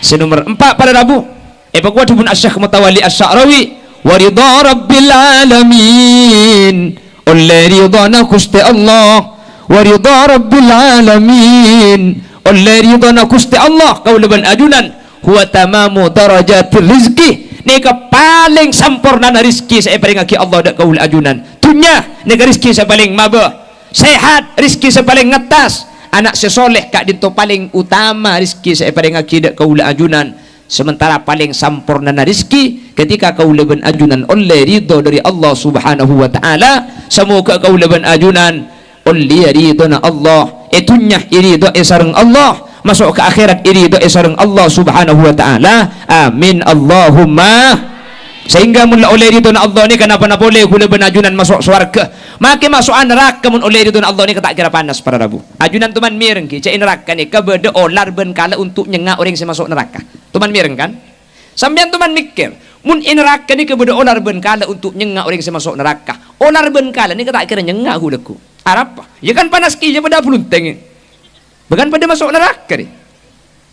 Senomor 4 pada Rabu Dawun Asy-Syaikh Mutawalli Asy-Sya'rawi wa ridha rabbil alamin. Oleh ridha Gusti Allah wa ridha rabbil alamin. Oleh ridha Gusti Allah kaulaban ajunan huwa tamamu darajatir rizki. Nika paling sempurna na rizki saya paling ngaki Allah dak kaul ajunan. Dunya nika rizki saya paling maba. Sehat rizki saya paling ngetas. Anak sesoleh kak dinto paling utama rizki saya paling ngaki dak kaul ajunan. Sementara paling sempurna na rizki ketika kaulaban ajunan oleh ridha dari Allah Subhanahu wa taala. Semoga kaulaban ajunan oleh ridha Allah itunya irido sareng Allah masuk ke akhirat irido sareng Allah Subhanahu wa taala. Amin Allahumma. Sehingga mun oleh ridho Allah ni kenapa na boleh gula benajunan masuk surga, maka masuk neraka mun oleh ridho Allah ni tak kira panas para Rabu. Ajunan tuman mireng ki cai neraka ni kabede olar ben kala untuk nyengak orang yang masuk neraka. Tuman mireng kan? Sampean tuman mikir mun neraka ni kabede olar ben kala untuk nyengak orang yang masuk neraka. Olar ben kala ni tak kira nyengak hulaku. Apa? Ya kan panas ki je pada pelunteng. Bukan pada masuk neraka ni.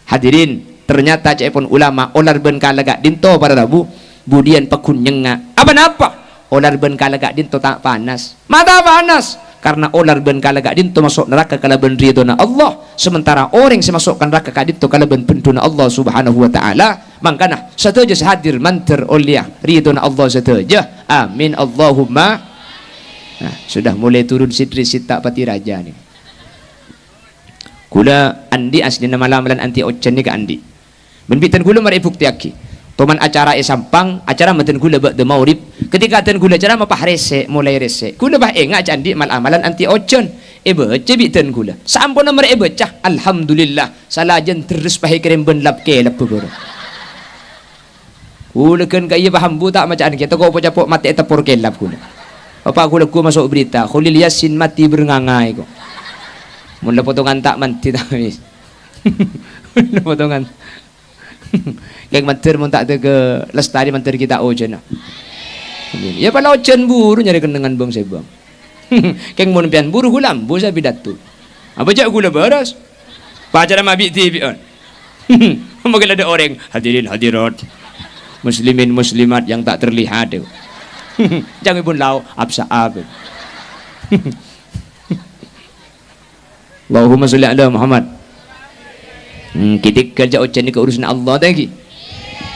Hadirin, ternyata cepon ulama olar ben kala gak dinto pada Rabu budian pakun nyengak. Apa napa? Olar ben kala gak dinto tak panas. Mata panas karena olar ben kala gak dinto masuk neraka kala ben ridona Allah. Sementara orang yang masukkan neraka gak dinto kala ben pentuna Allah Subhanahu wa taala. Mangkana sateja hadir manter olia ridona Allah sateja. Amin Allahumma. Nah, sudah mulai turun sidri sita pati raja ni. Kula andi asli nama lamalan anti ocen ni ke andi. Benbitan kula mari bukti aki. Toman acara sampang, acara meten kula bak de maurib. Ketika ten kula acara mapah rese, mulai rese. Kula bah enga andi mal amalan anti ocen. Ebe cebitan kula. Sampun nomor ebe cah. Alhamdulillah. Salajan terus pahi kirim ben lap ke lap guru. Kula kan kaya paham bu tak macam kita kau pocapok mati tepur kelap kula. Bapak aku masuk berita Khalil Yasin mati berengangai kok. Mula potongan tak manti tak habis. Mula potongan. Keng mantir mun tak ke lestari mantir kita ojen. Ya pala ojen buru nyari kendengan bang sebang. Keng mun pian buru hulam bu sa bidatu. Apa jak gula beras? Baca nama bi TV on. Mungkin ada orang hadirin hadirat muslimin muslimat yang tak terlihat. Jangan pun lau absa ab. Allahumma sholli ala Muhammad. Kita kerja ojen ni ke urusan Allah lagi.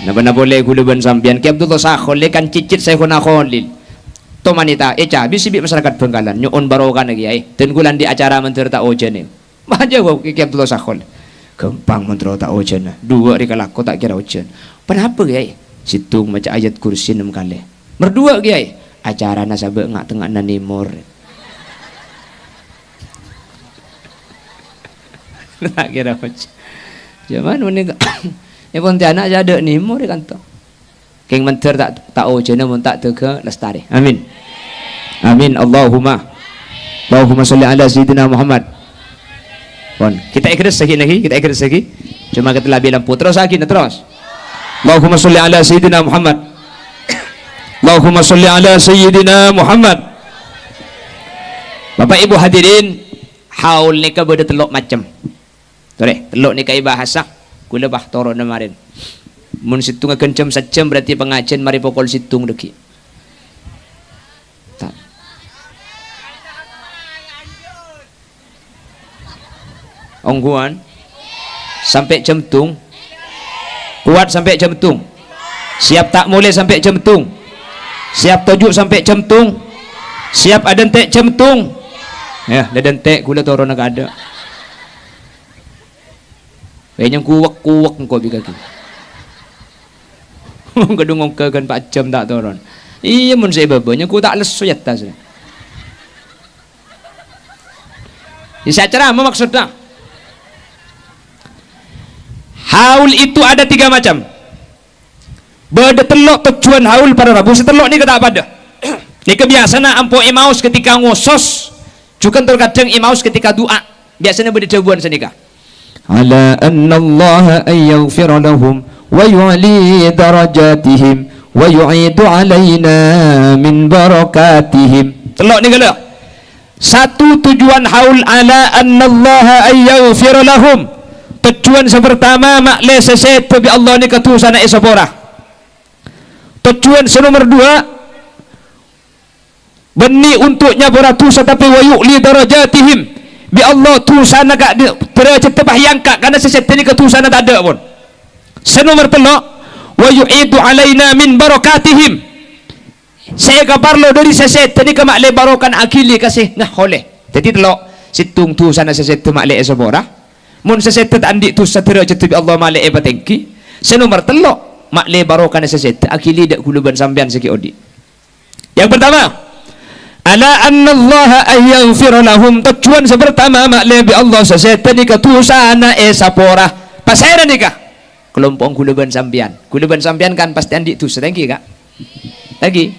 Napa boleh gula ban sampian ke Abdullah Sakhol kan cicit saya kena Khalil. To manita eca bisi masyarakat Bengkalan nyon barokan lagi ai. Dan gulan di acara menteri tak ojen ni. Baca gua ke Abdullah Sakhol. Gampang menteri tak ojen. Dua ri kalako tak kira ojen. Kenapa ai? Situng macam ayat kursi 6 kali. Berdua ai. Acara nasabek ngak tengah nanimor. Tak kira ojen. Zaman ni Pontianak ada ni mo kan to. Keng menter tak ojen mun tak tege lestari. Amin. Amin Allahumma. Allahumma sholli ala sayyidina Muhammad. Pon, kita ikhlas lagi. Cuma kita lebih lampu terus lagi terus. Allahumma sholli ala sayyidina Muhammad. Allahumma sholli ala sayyidina Muhammad. Bapak Ibu hadirin, haul nikah beda telok macam. Tore, telok nikah bahasa kula bah toro kemarin. Mun situng kencem sejam berarti pengajian mari pokol situng deki. Tak. Ongguan sampai jam tung. Kuat sampai jam tung. Siap tak mulai sampai jam tung. Siap tujuh sampai jam tung. Siap ada tek jam tung. Ya, ada tek kula toro nak ada. Kayaknya kuwak engkau bigaki. Gedung ngongke kan 4 jam tak turun. Iya mun saya babanya ku tak lesu ya tas. Bisa cara apa maksudnya? Haul itu ada 3 macam. Beda telok tujuan haul pada Rabu setelok ni kata apa dah? Ni kebiasaan ampo imaus ketika ngosos. Juga terkadang imaus ketika doa. Biasanya beda jawaban senika. Ala anna Allah yaghfir lahum wa yu'li darajatihim wa yu'idu alaina min barakatihim. Telok ni kalau satu tujuan haul ala anna Allah yaghfir lahum. Tujuan yang pertama makle seset bi Allah ni ketusan esapora. Tujuan nomor 2 beni untuknya beratusan tapi wa yu'li darajatihim. Bi Allah tu sana gak derajat tebah yangka karena seset ni ketusan tak ada pun. Senomor telok wa yu'idu alaina min barakatihim. Saya kabar lo dari seset ni ke makle barokan akili kasih ngah oleh. Jadi telok situng tu sana seset tu makle esabora. Mun seset andi tu derajat bi Allah makle batengki. Senomor telok makle barokan seset akili dak kuluban sampean seki odi. Yang pertama ala anna Allah yaghfir lahum. Tujuan pertama makle bi Allah seset ni ketusana esapora. Pasera nikah kelompok kuluban sampean kan pasti andi tu sedengki kak lagi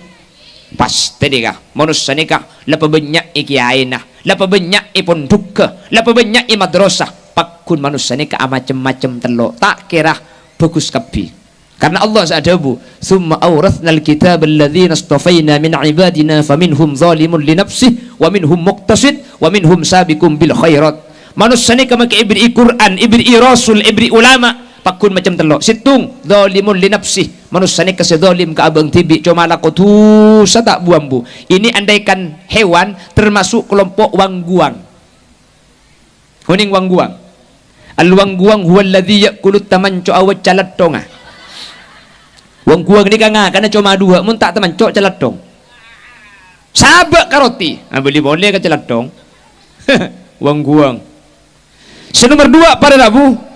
pasti nikah manusia nikah lapa banyak ikiaina lapa banyak ipon duka lapa banyak i madrasah pakun manusia nikah macam-macam telok tak kira bagus kapi karena Allah sa'adabu thumma awrathnal kitab alladhina astafaina min ibadina faminhum zalimun li nafsih wa minhum muqtasid wa minhum sabiqum bil khairat. Manusia nikah maka ibri Quran ibri rasul ibri ulama pakun macam telok situng zalimun li nafsih manusia ni kasih zalim ke abang tibi cuma laku tu tak buambu. Ini andaikan hewan termasuk kelompok wangguang. Huning wangguang. Al wangguang huwa alladhi yakulut tamancu awat calatong. Wangguang ni kanga karena cuma 2 mun tak tamancu calatong. Sabak karoti. Beli boleh ke calatong. Wangguang. Nomor 2 pada Rabu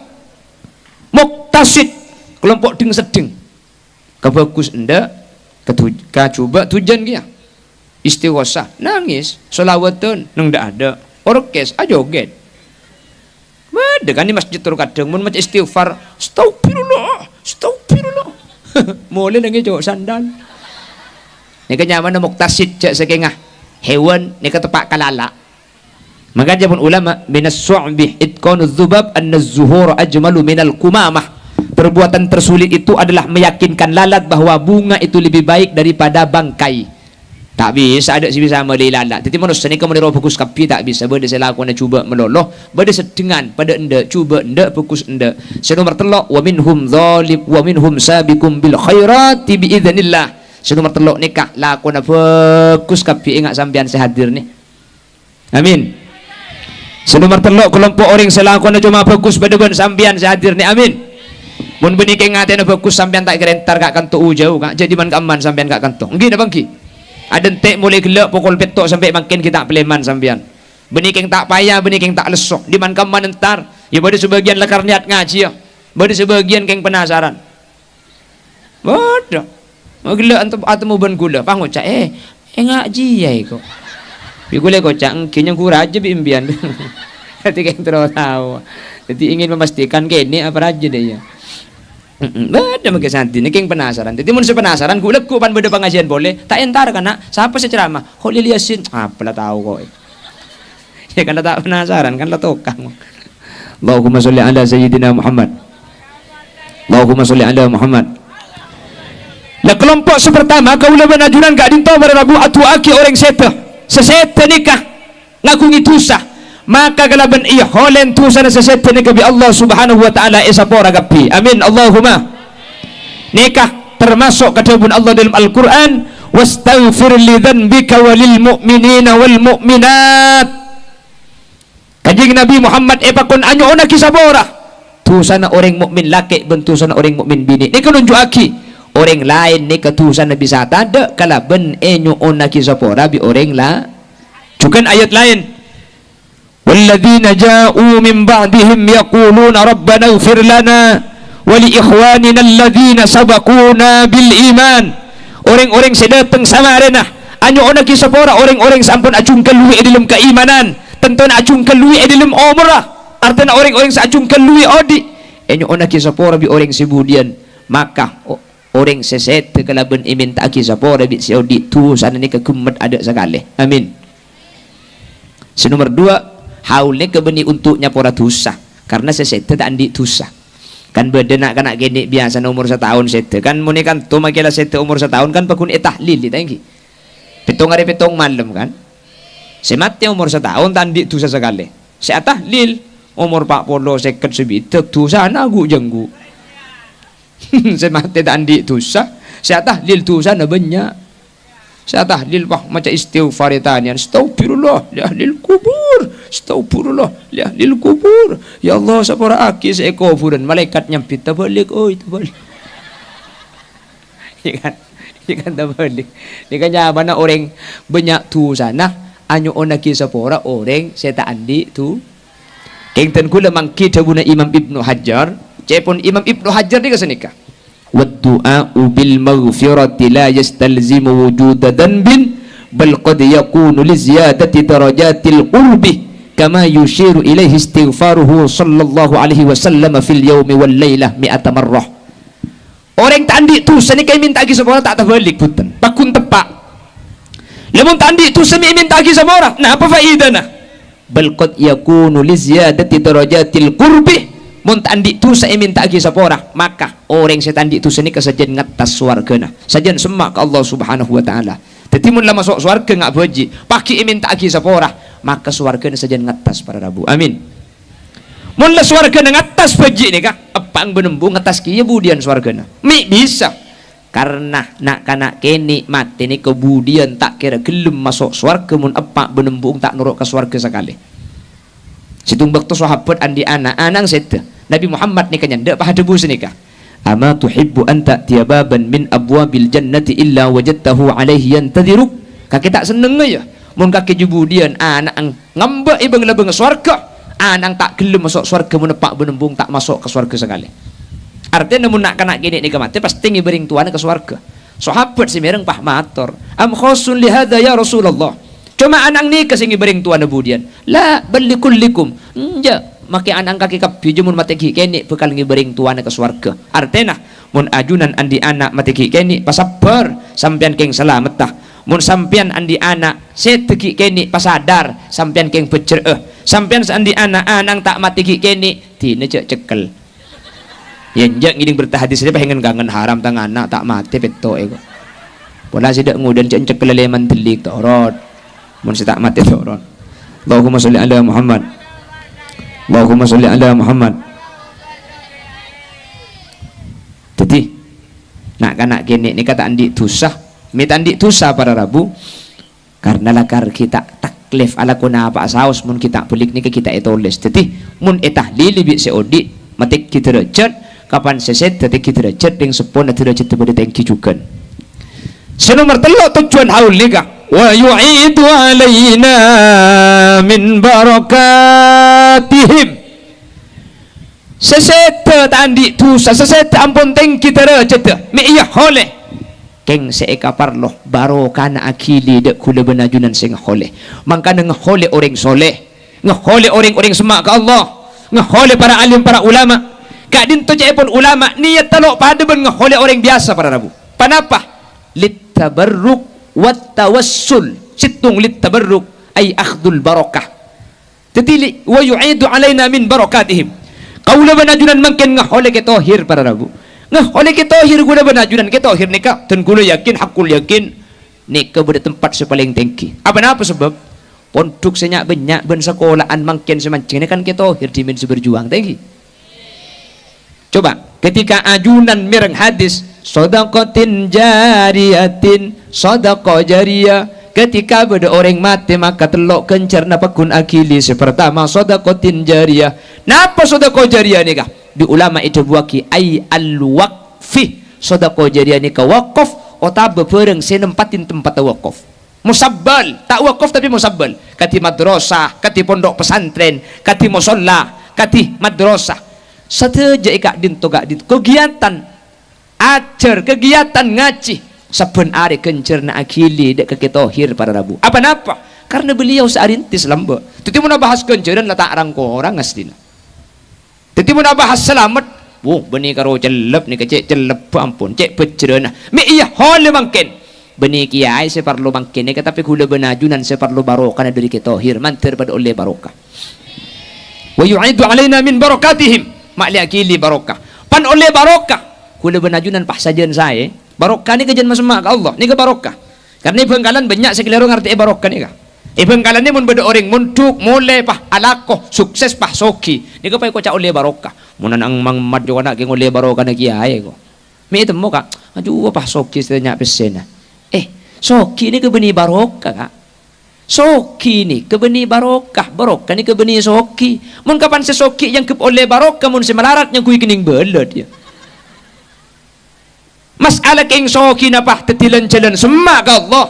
muktasid kelompok ding seding kebagus ndak coba tujuan dia istighosah nangis selawatan nang ndak ada orkes ajoget beda kan di masjid terkadang mun macam istighfar astagfirullah mulai nangis jauh sandal ni kenyaman muktasid cak sekengah hewan ni ketepak kalala Maka jabun ulama minas su'bih itqanuz dzubab an-zuhur ajmalu minal kumamah. Perbuatan tersulit itu adalah meyakinkan lalat bahwa bunga itu lebih baik daripada bangkai. Tak bisa ada si bisa meli lalat. Jadi manusia ni kamu fokus kapi tak bisa. Benda saya lakukan cuba meloloh. Benda sedengan pada enda cuba enda fokus enda. Senomor telok wa minhum zalim wa minhum sabiqum bil khairati bi idznillah. Senomor telok nikah lakukan fokus kapi ingat sampean sehadir ni. Amin. Senomor telok kelompok orang selakuan cuma fokus pada ben sampean sehadir ni. Amin. Mun benih ke ngaten fokus sampean tak gerentar gak kanto jauh kak. Jadi man kaman sampean gak kanto. Nggih dah bangki. Ada entek mulai gelap pukul petok sampai makin kita peleman sampean. Benih keng tak payah, benih keng tak lesok. Di man kaman entar. Ya pada sebagian lekar niat ngaji ya. Pada sebagian keng penasaran. Bodoh. Gelap atau mau ben gula. Pang ucap ngaji ya kok. Bi gula kocak engkinya kurang aja bi imbian. Nanti keng terus tahu. Jadi ingin memastikan kene apa aja deh ya. Bada make santi ni keng penasaran. Jadi mun penasaran ku lekku pan beda pengajian boleh. Tak entar kana siapa ceramah? Khalil Yasin. Apalah tahu kok. Ya kan tak penasaran kan lah tokang. Allahumma sholli ala sayyidina Muhammad. Allahumma sholli ala Muhammad. Lah kelompok pertama kaula benajunan gak dinto pada Rabu atuaki orang seta. Seseta nikah ngaku ngitusa. Maka kalaban iya holen tu sana sesetene ke Allah Subhanahu wa taala esapora gapi. Amin Allahumma. Nikah termasuk katubun Allah dalam Al-Qur'an, wastaghfir li dzanbika walil mu'minina wal mu'minat. Kanjeng Nabi Muhammad pakon anyo ona kisabora. Tu sana orang mukmin laki bentu sana orang mukmin bini. Ni kununjuaki orang lain ni ketu sana bisa tada kalaban enyo ona kisabora bi orang la. Bukan ayat lain. والذين جاءوا من بعدهم يقولون ربنا اغفر لنا ولإخواننا الذين سبقونا بالإيمان. Orang-orang sedatang sama arena anyo ona kisapora orang-orang sampun acung kelui dalam keimanan tentu acung kelui dalam umrah artinya orang-orang acung kelui odi anyo ona kisapora bi orang sebudian maka orang seset kalaban imin tak kisapora bi si odi tu sana ni kekumat ada sekali. Amin. Nomor 2 haulnya kebeni untuknya pora tusa karena sesete tak andi tusa kan beda nak kanak gini biasa umur 1 tahun sete kan muni kan tu makilah sete umur 1 tahun kan pakun tahlil tangki petong hari petong malam kan semati umur 1 tahun tak andi tusa sekali saya tahlil umur 40 seket sebitek tusa nagu jenggu semati tak andi tusa saya tahlil tusa na banyak. Saya tahlil bah macam istighfar tanian astagfirullah li ahlil kubur astagfirullah li ahlil kubur ya Allah sapora aki seeko furan malaikat nyampit tabalik oi tabalik ikan tabalik ni kan mana orang banyak tu sana anyo onaki sapora orang seta andi tu kengten kula mangki tabuna Imam Ibnu Hajar cepon Imam Ibnu Hajar ni kasenika والدعاء بالمغفرة لا يستلزم وجود ذنب بل قد يكون لزيادة درجات القرب كما يشير إليه استغفاره صلى الله عليه وسلم في اليوم والليلة 100 مرة. Orang tandi tu seni kay minta lagi semua tak terbalik putan pakun tepak lemun tandi tu seni minta lagi semua nah apa faedahnya bal qad yakunu liziyadati darajatil qurbi mun tandi tu saya minta lagi sapora maka orang saya tandi tu seni kesajian ngatas swargana sajian semak ke Allah Subhanahu wa taala. Jadi mun lah masuk swarga ngak baji paki minta lagi sapora maka swargana sajian ngatas para Rabu. Amin. Mun lah swargana ngatas baji ni kah apang benembung ngatas kieu budian swargana mi bisa karena nak kanak kene mati ni kebudian tak kira gelem masuk swarga mun apa benembung tak nurut ke swarga sekali. Situng bakto sahabat andi anak anang seta Nabi Muhammad ni kanyanda pa hadebu senika ama tuhibbu an ta'tiya baban min abwabil jannati illa wajadtahu alaihi yantadhiruk kaki tak seneng ya mun kaki jubudian anak ang ngamba ibang labeng swarga anang tak gelem masuk swarga mun pak benembung tak masuk ke swarga sekali artinya mun nak kana gini ni mati pasti ngibering tuana ke swarga sahabat si mereng pah matur am khasun li hadza ya Rasulullah cuma anang ni kesingi bering tuana budian la balikullikum ja maki anang kaki kapi jumun mateki kene bekal ngibering tuana ke swarga artena mun ajunan andi anak mateki kene pasabar sampean keng selamat tah mun sampean andi anak seteki kene pasadar sampean keng becer sampean andi anak anang tak mati ki kene dine cek cekel yen jak ngiding bertahadis dia pengen kangen haram tang anak tak mati peto ego pola sidak nguden cek cekel leman delik torot mun si tak mati torot. Allahumma sholli ala Muhammad, Allahumma sholli ala Muhammad. Jadi nak kanak kene ni kata andi tusah mit andi tusah para rabu karena lakar kita taklif ala kuna apa saus mun kita pelik ni kita etoles. Jadi mun etahlil bi seodi matik kita derajat kapan seset tadi kita derajat ding sepon derajat pada tengki juga. Senomor telu tujuan haul ni ka wa yu'idu alaina min barakatihim. Seseta tandi tu seseta ampun teng kita rejeta me iya holeh keng seeka parloh barokana akili dek kula benajunan sing holeh mangkana ngholeh orang soleh ngholeh orang-orang semak ke Allah ngholeh para alim para ulama kak dinto pun ulama niat talok pada ben ngholeh orang biasa para rabu panapa lit tabarruk wat tawassul situng lit tabarruk ay akhdul barakah tetili wa yu'idu alaina min barakatihim. Kaula banajunan mangken ngahole ke tohir para rabu ngahole ke tohir guna banajunan ke tohir nika dan gula yakin hakul yakin nika pada tempat sepaling tinggi apa sebab pondok senyak banyak ben sekolahan mangken semancing ini kan ke tohir dimin seberjuang tinggi coba ketika ajunan mireng hadis sedaqatin jariyatin sedaqah jariyah ketika beda orang mati maka telok kencer napa kun akili sepertama sedaqatin jariyah napa sedaqah jariyah ni kah di ulama itu buaki ay al waqfi sedaqah jariyah ni ka waqaf otabe bereng senempatin tempat waqaf musabbal tak waqaf tapi musabbal kati madrasah kati pondok pesantren kati musalla kati madrasah sateja ikak din toga din kegiatan ajar kegiatan ngaji saben ari kencerna akili dek ke tohir para rabu apa napa karena beliau saarintis lamba teti mun bahas kenceran letak rangko orang asdina teti mun bahas selamat beni karo celep ni kecek celep ampun cek becerena me iya hole mangken beni kiai separlu mangken tapi kula benajunan separlu barokah dari ke tohir mantir pada oleh barokah wa yu'idu alaina min barakatihim makli akili barokah pan oleh barokah kula benajunan pah sajen saya barokah ni kejen masemak ke Allah ni ke barokah karena bengkalan banyak sekeliru ngerti barokah ni kah bengkalan ni mun beda orang muntuk mulai pah alakoh sukses pah soki ni ke pai ko cak oleh barokah munan ang mangmat jo anak ke oleh barokah na kiai ko mi temu kak aduh pah soki setanya pesena soki ni ke beni barokah kak soki ni ke beni barokah barokah ni ke beni soki mun kapan sesoki yang ke oleh barokah mun semelarat yang kui kening belot ya masalah keng soki napah tetilan jalan semak ke Allah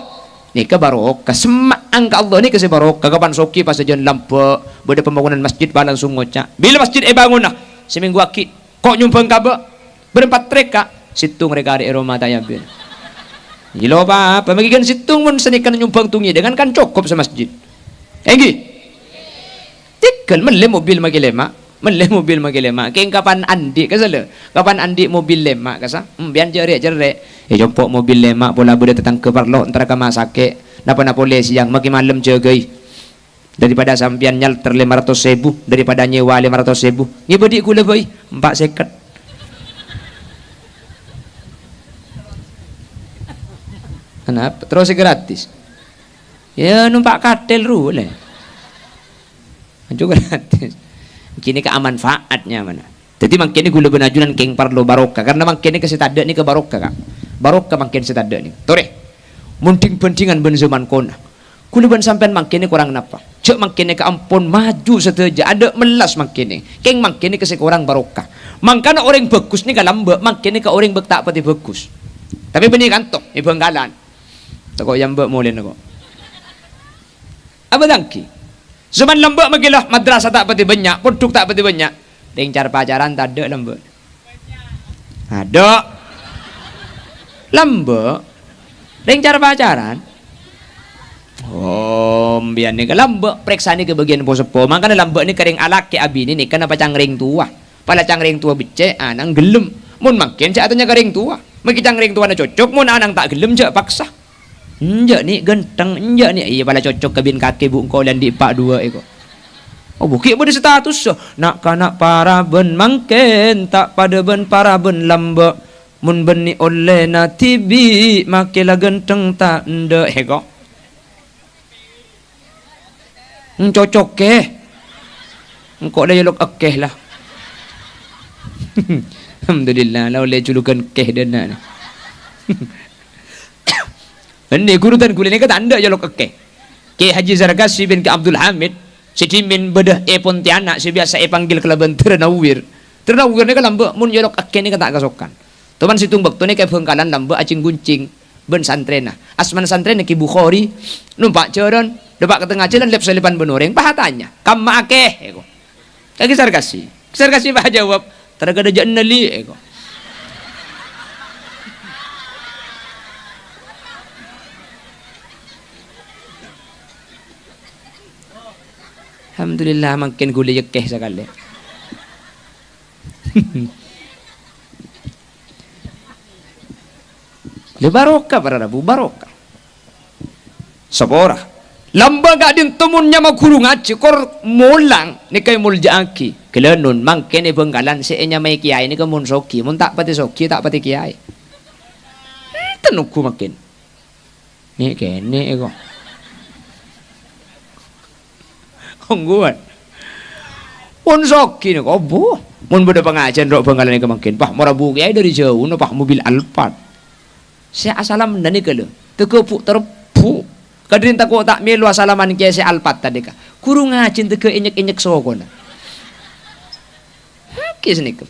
ni ke barokah semak ang ke Allah ni ke barokah kapan soki pas jalan lampu beda pembangunan masjid balang sungoca bila masjid bangun nah seminggu aki kok nyumpang kaba berempat treka situng reka ari Roma tanya bin gilo apa magikan situng mun senikan nyumpang tungi dengan kan cukup sa masjid enggi tikal mele mobil magilema meleh mobil magilema keng kapan andi kasala kapan andi mobil lema kasa bian jere jompok mobil lema pola bude tetang ke parlo antara ka masake napa na polisi yang maki malam jagai daripada sampian nyal 500.000 daripada nyewa 500.000 ngibedi kula boy 4 seket kenapa terus gratis ya numpak katel rule juga gratis kini ke manfaatnya mana jadi mangkini gula benajunan keng parlo barokah karena mangkini ke setada ni ke barokah kak barokah mangkini setada ni tore munting pentingan ben zaman kona gula ben sampean mangkini kurang napa cek mangkini ke ampun maju seteja ada melas mangkini keng mangkini ke sekurang barokah mangkana orang bagus ni kalamba mangkini ke orang bek tak pati bagus tapi benih kantong ibu enggalan tak kok yang bek molen kok apa dangki zaman lembek magilah madrasah tak pati banyak pondok tak pati banyak deng cara pacaran tak ada lembek ada lembek deng cara pacaran biar ni ke lembek periksa ni ke bagian posepo makanya lembek ni kering alak ke abi ni kan apa cangring tua pala cangring tua becek anang gelem mun makin cak tanya kering tua maki cangring tua na cocok mun anang tak gelem cak paksa Enjak ni genteng, enjak ni iya pala cocok kabin kaki bu engkau dan di pak dua eko. Oh bukit pada status so. Nak kanak para ben mangken tak pada ben para ben lamba mun beni oleh na tibi makilah genteng tak nde eko. Cocok ke? Engkau dah yolok akeh lah. Alhamdulillah lah oleh julukan keh dan nak. Ini kurutan kulit ni kata anda jolok ke Ki Haji Zargasi bin Abdul Hamid si cimin bedah Pontianak si biasa panggil kelaban Ternawir ni kan lambak mun jolok ke ni kata kasokan teman situng bakto ni kayak Bengkalan lambak acing guncing ben santrena asman santrena Ki Bukhari numpak jaran depak ke tengah jalan lep selipan benoreng pahatanya kamma akeh eko Haji Zargasi bah jawab tergada jannali eko. Alhamdulillah makin gula yekeh sekali. Le barokah para rabu barokah. Sapora. Lamba gak din temunnya ma guru ngaji kor mulang ni kay muljaaki. Kelanon mangke ni Bengkalan si enya may kiai ni kamun soki. Mun tak pati soki tak pati kiai. Tenukku makin. Ni kene eko. Ongguan pun soki ni kobo mun beda pengajian rok Bengkalan ni kemangkin pah marabu kiai dari jauh no pah mobil Alphard saya asalam nani kelo tekepuk terpuk kadrin takut tak melu asalaman kiai si Alphard tadi ka kurung ngajin teke inyek-inyek sokona kis ni ke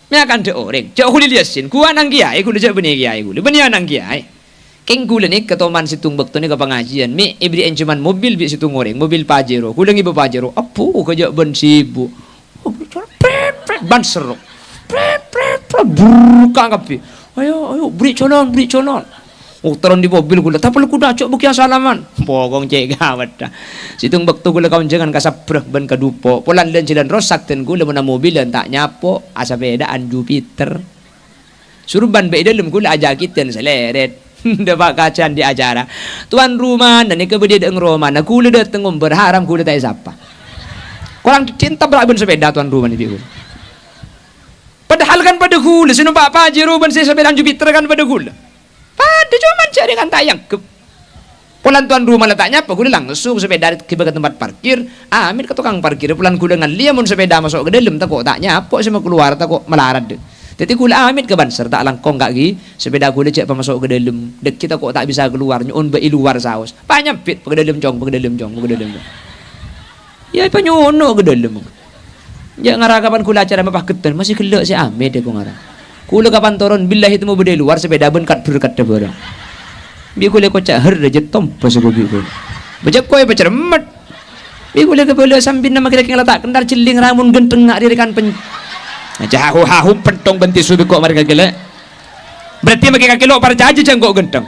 nya kan de orang jauh huli liasin ku anang kiai ku dejak beni kiai ku beni anang kiai keng gula ni ketoman situng bakto ni ke pengajian mi ibri cuman mobil bi situng goreng mobil Pajero kulang ibu Pajero apu kerja ben sibu oh ban serok buka kapi ayo beri colon oh turun di mobil gula tapi lu kuda cok bukia salaman pokong cek gawat dah situng bakto gula kawan jangan kasapreh ben kadupo polan dan jalan rosak ten gula mana mobil dan tak nyapo asa bedaan Jupiter surban beda lem gula ajak kita seleret dapat kacaan di acara tuan rumah dan ni kebedia deng Roma na kula dateng berharam kula tak siapa kurang cinta berabun sepeda tuan rumah ni biul padahal kan pada kula sinumpak Pajero ban saya sepeda Jupiter kan pada kula pada cuma cari kan tayang ke pulan tuan rumah letaknya apa kula langsung sepeda ke tempat parkir amin ke tukang parkir pulan kula dengan dia mun sepeda masuk ke dalam takut taknya apa sama keluar takut melarat deh. Jadi kula amit ke banser tak langkong kak gi sepeda kula cek masuk ke dalam dek kita kok tak bisa keluar nyun be luar saus panyempit ke dalam jong ya panyono ke dalam ya ngaragapan kula acara mapah ketan masih kelak si amit ya ko ngara kula kapan turun billahi temu bede luar sepeda ben kat berkat barang bi kula ko cak her je tompo se bi kula bejak koy becermet bi kula ke bola sambin nama kita ngelatak kendar celing ramun genteng ngak dirikan pen jahu pentong benti subi kok mereka gila berarti mereka kilo para jaji jengkok genteng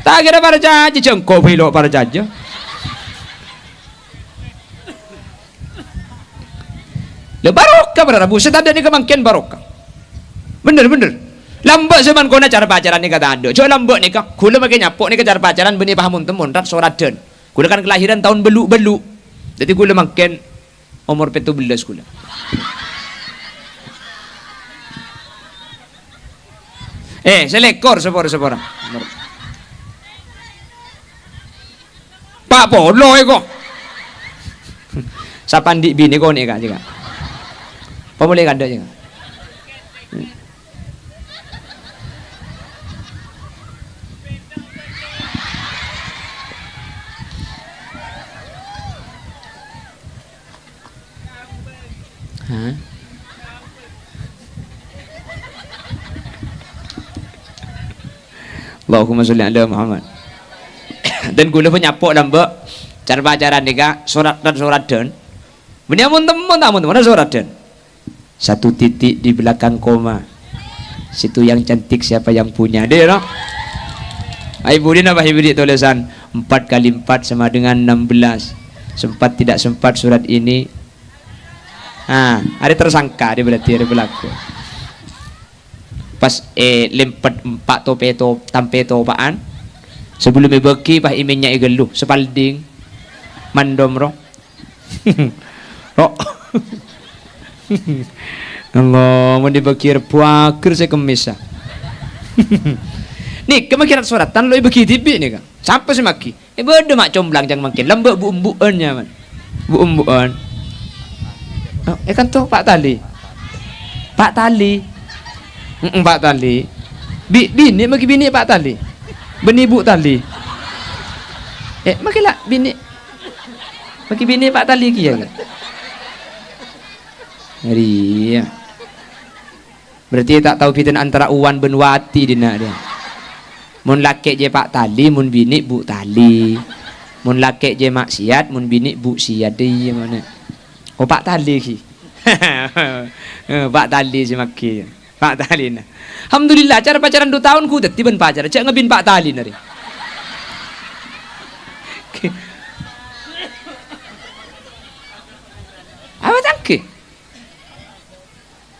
tak kira para jaji jengkok bilo para jaji le barokah pada rabu setan ni kemangkian barokah bener lambak zaman kona cara pacaran ni kata anda coba lambak ni kak kula makin nyapok ni cara pacaran benih pahamun temun rat soraden kula kan kelahiran tahun belu jadi kula makin umur 17 kula selekor sepora Pak Polo kok sapandi bini kok nih kak juga pemulih kada juga Allahumma sholli ala Muhammad dan gula pun nyapok lambak cara pacaran nika surat dan benih amun temun mana surat dan satu titik di belakang koma situ yang cantik siapa yang punya dia no ibu dia apa ibu dia tulisan 4 kali 4 sama dengan 16 sempat tidak sempat surat ini ada tersangka dia berarti ada berlaku pas lempat 4 tope to tampe topaan Sebelum ibeki pah imennya igeluh sepalding mandom roh. Roh. Allah mau dibekir puakir saya kemis. Nih kemakiran surat tan lo ibeki tibi nih kan. Sampai semaki. Bodoh mak comblang jangan makin lembek bu umbuannya man. Bu umbuan. Oh, kan tuh Pak Tali. Pak Tali. Pak Tali. Bini maki bini Pak Tali. Beni Bu Tali. Makilah bini. Maki bini Pak Tali kia. Iya. Berarti tak tahu pitan antara Uwan Benwati dina dia. Mun laki je Pak Tali, mun bini Bu Tali. Mun laki je maksiat, mun bini Bu Siat dia mana. Oh Pak Tali ki. Pak Tali si maki. Pak Tali nah. Alhamdulillah cara pacaran 2 tahun ku dadi ben pacaran. Cek ngebin Pak Tali nari. Apa tangke?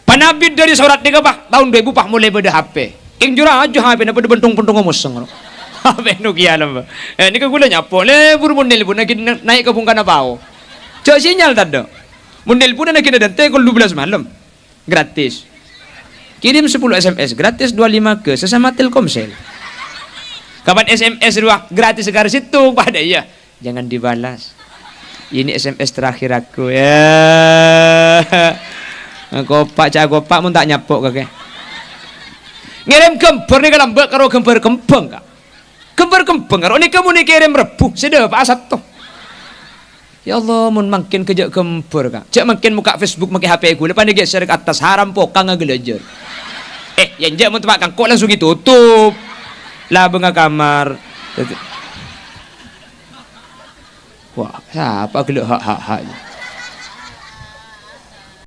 Panabid dari surat 3 Pak tahun 2000 Pak mulai beda HP. Ing jura aja HP na pada bentung-bentung ngomoseng. HP nu kialam. Ini ke gula nyapo le buru mundel pun naik ke bungkana pao. Cek sinyal tadi. Mundel pun nak kena dante kul 12 malam. Gratis. Kirim 10 SMS gratis 25 ke sesama Telkomsel. Kapan SMS ruah gratis sekarang situ pada iya. Jangan dibalas. Ini SMS terakhir aku ya. Gopak cak gopak mun tak nyapok kakek. Ngirim gember ni kalau mbak karo gember kembang kak. Gember kembang karo ni kamu ni kirim rebuh sedap asat toh. Ya Allah mun makin kejak gember kak. Cak makin muka Facebook makin HP gue lepas ni geser ke atas haram pokang ngagelajar. Yang jak mun tempat kangkok langsung ditutup. Lah benga kamar. Wah, siapa gelak hak-hak.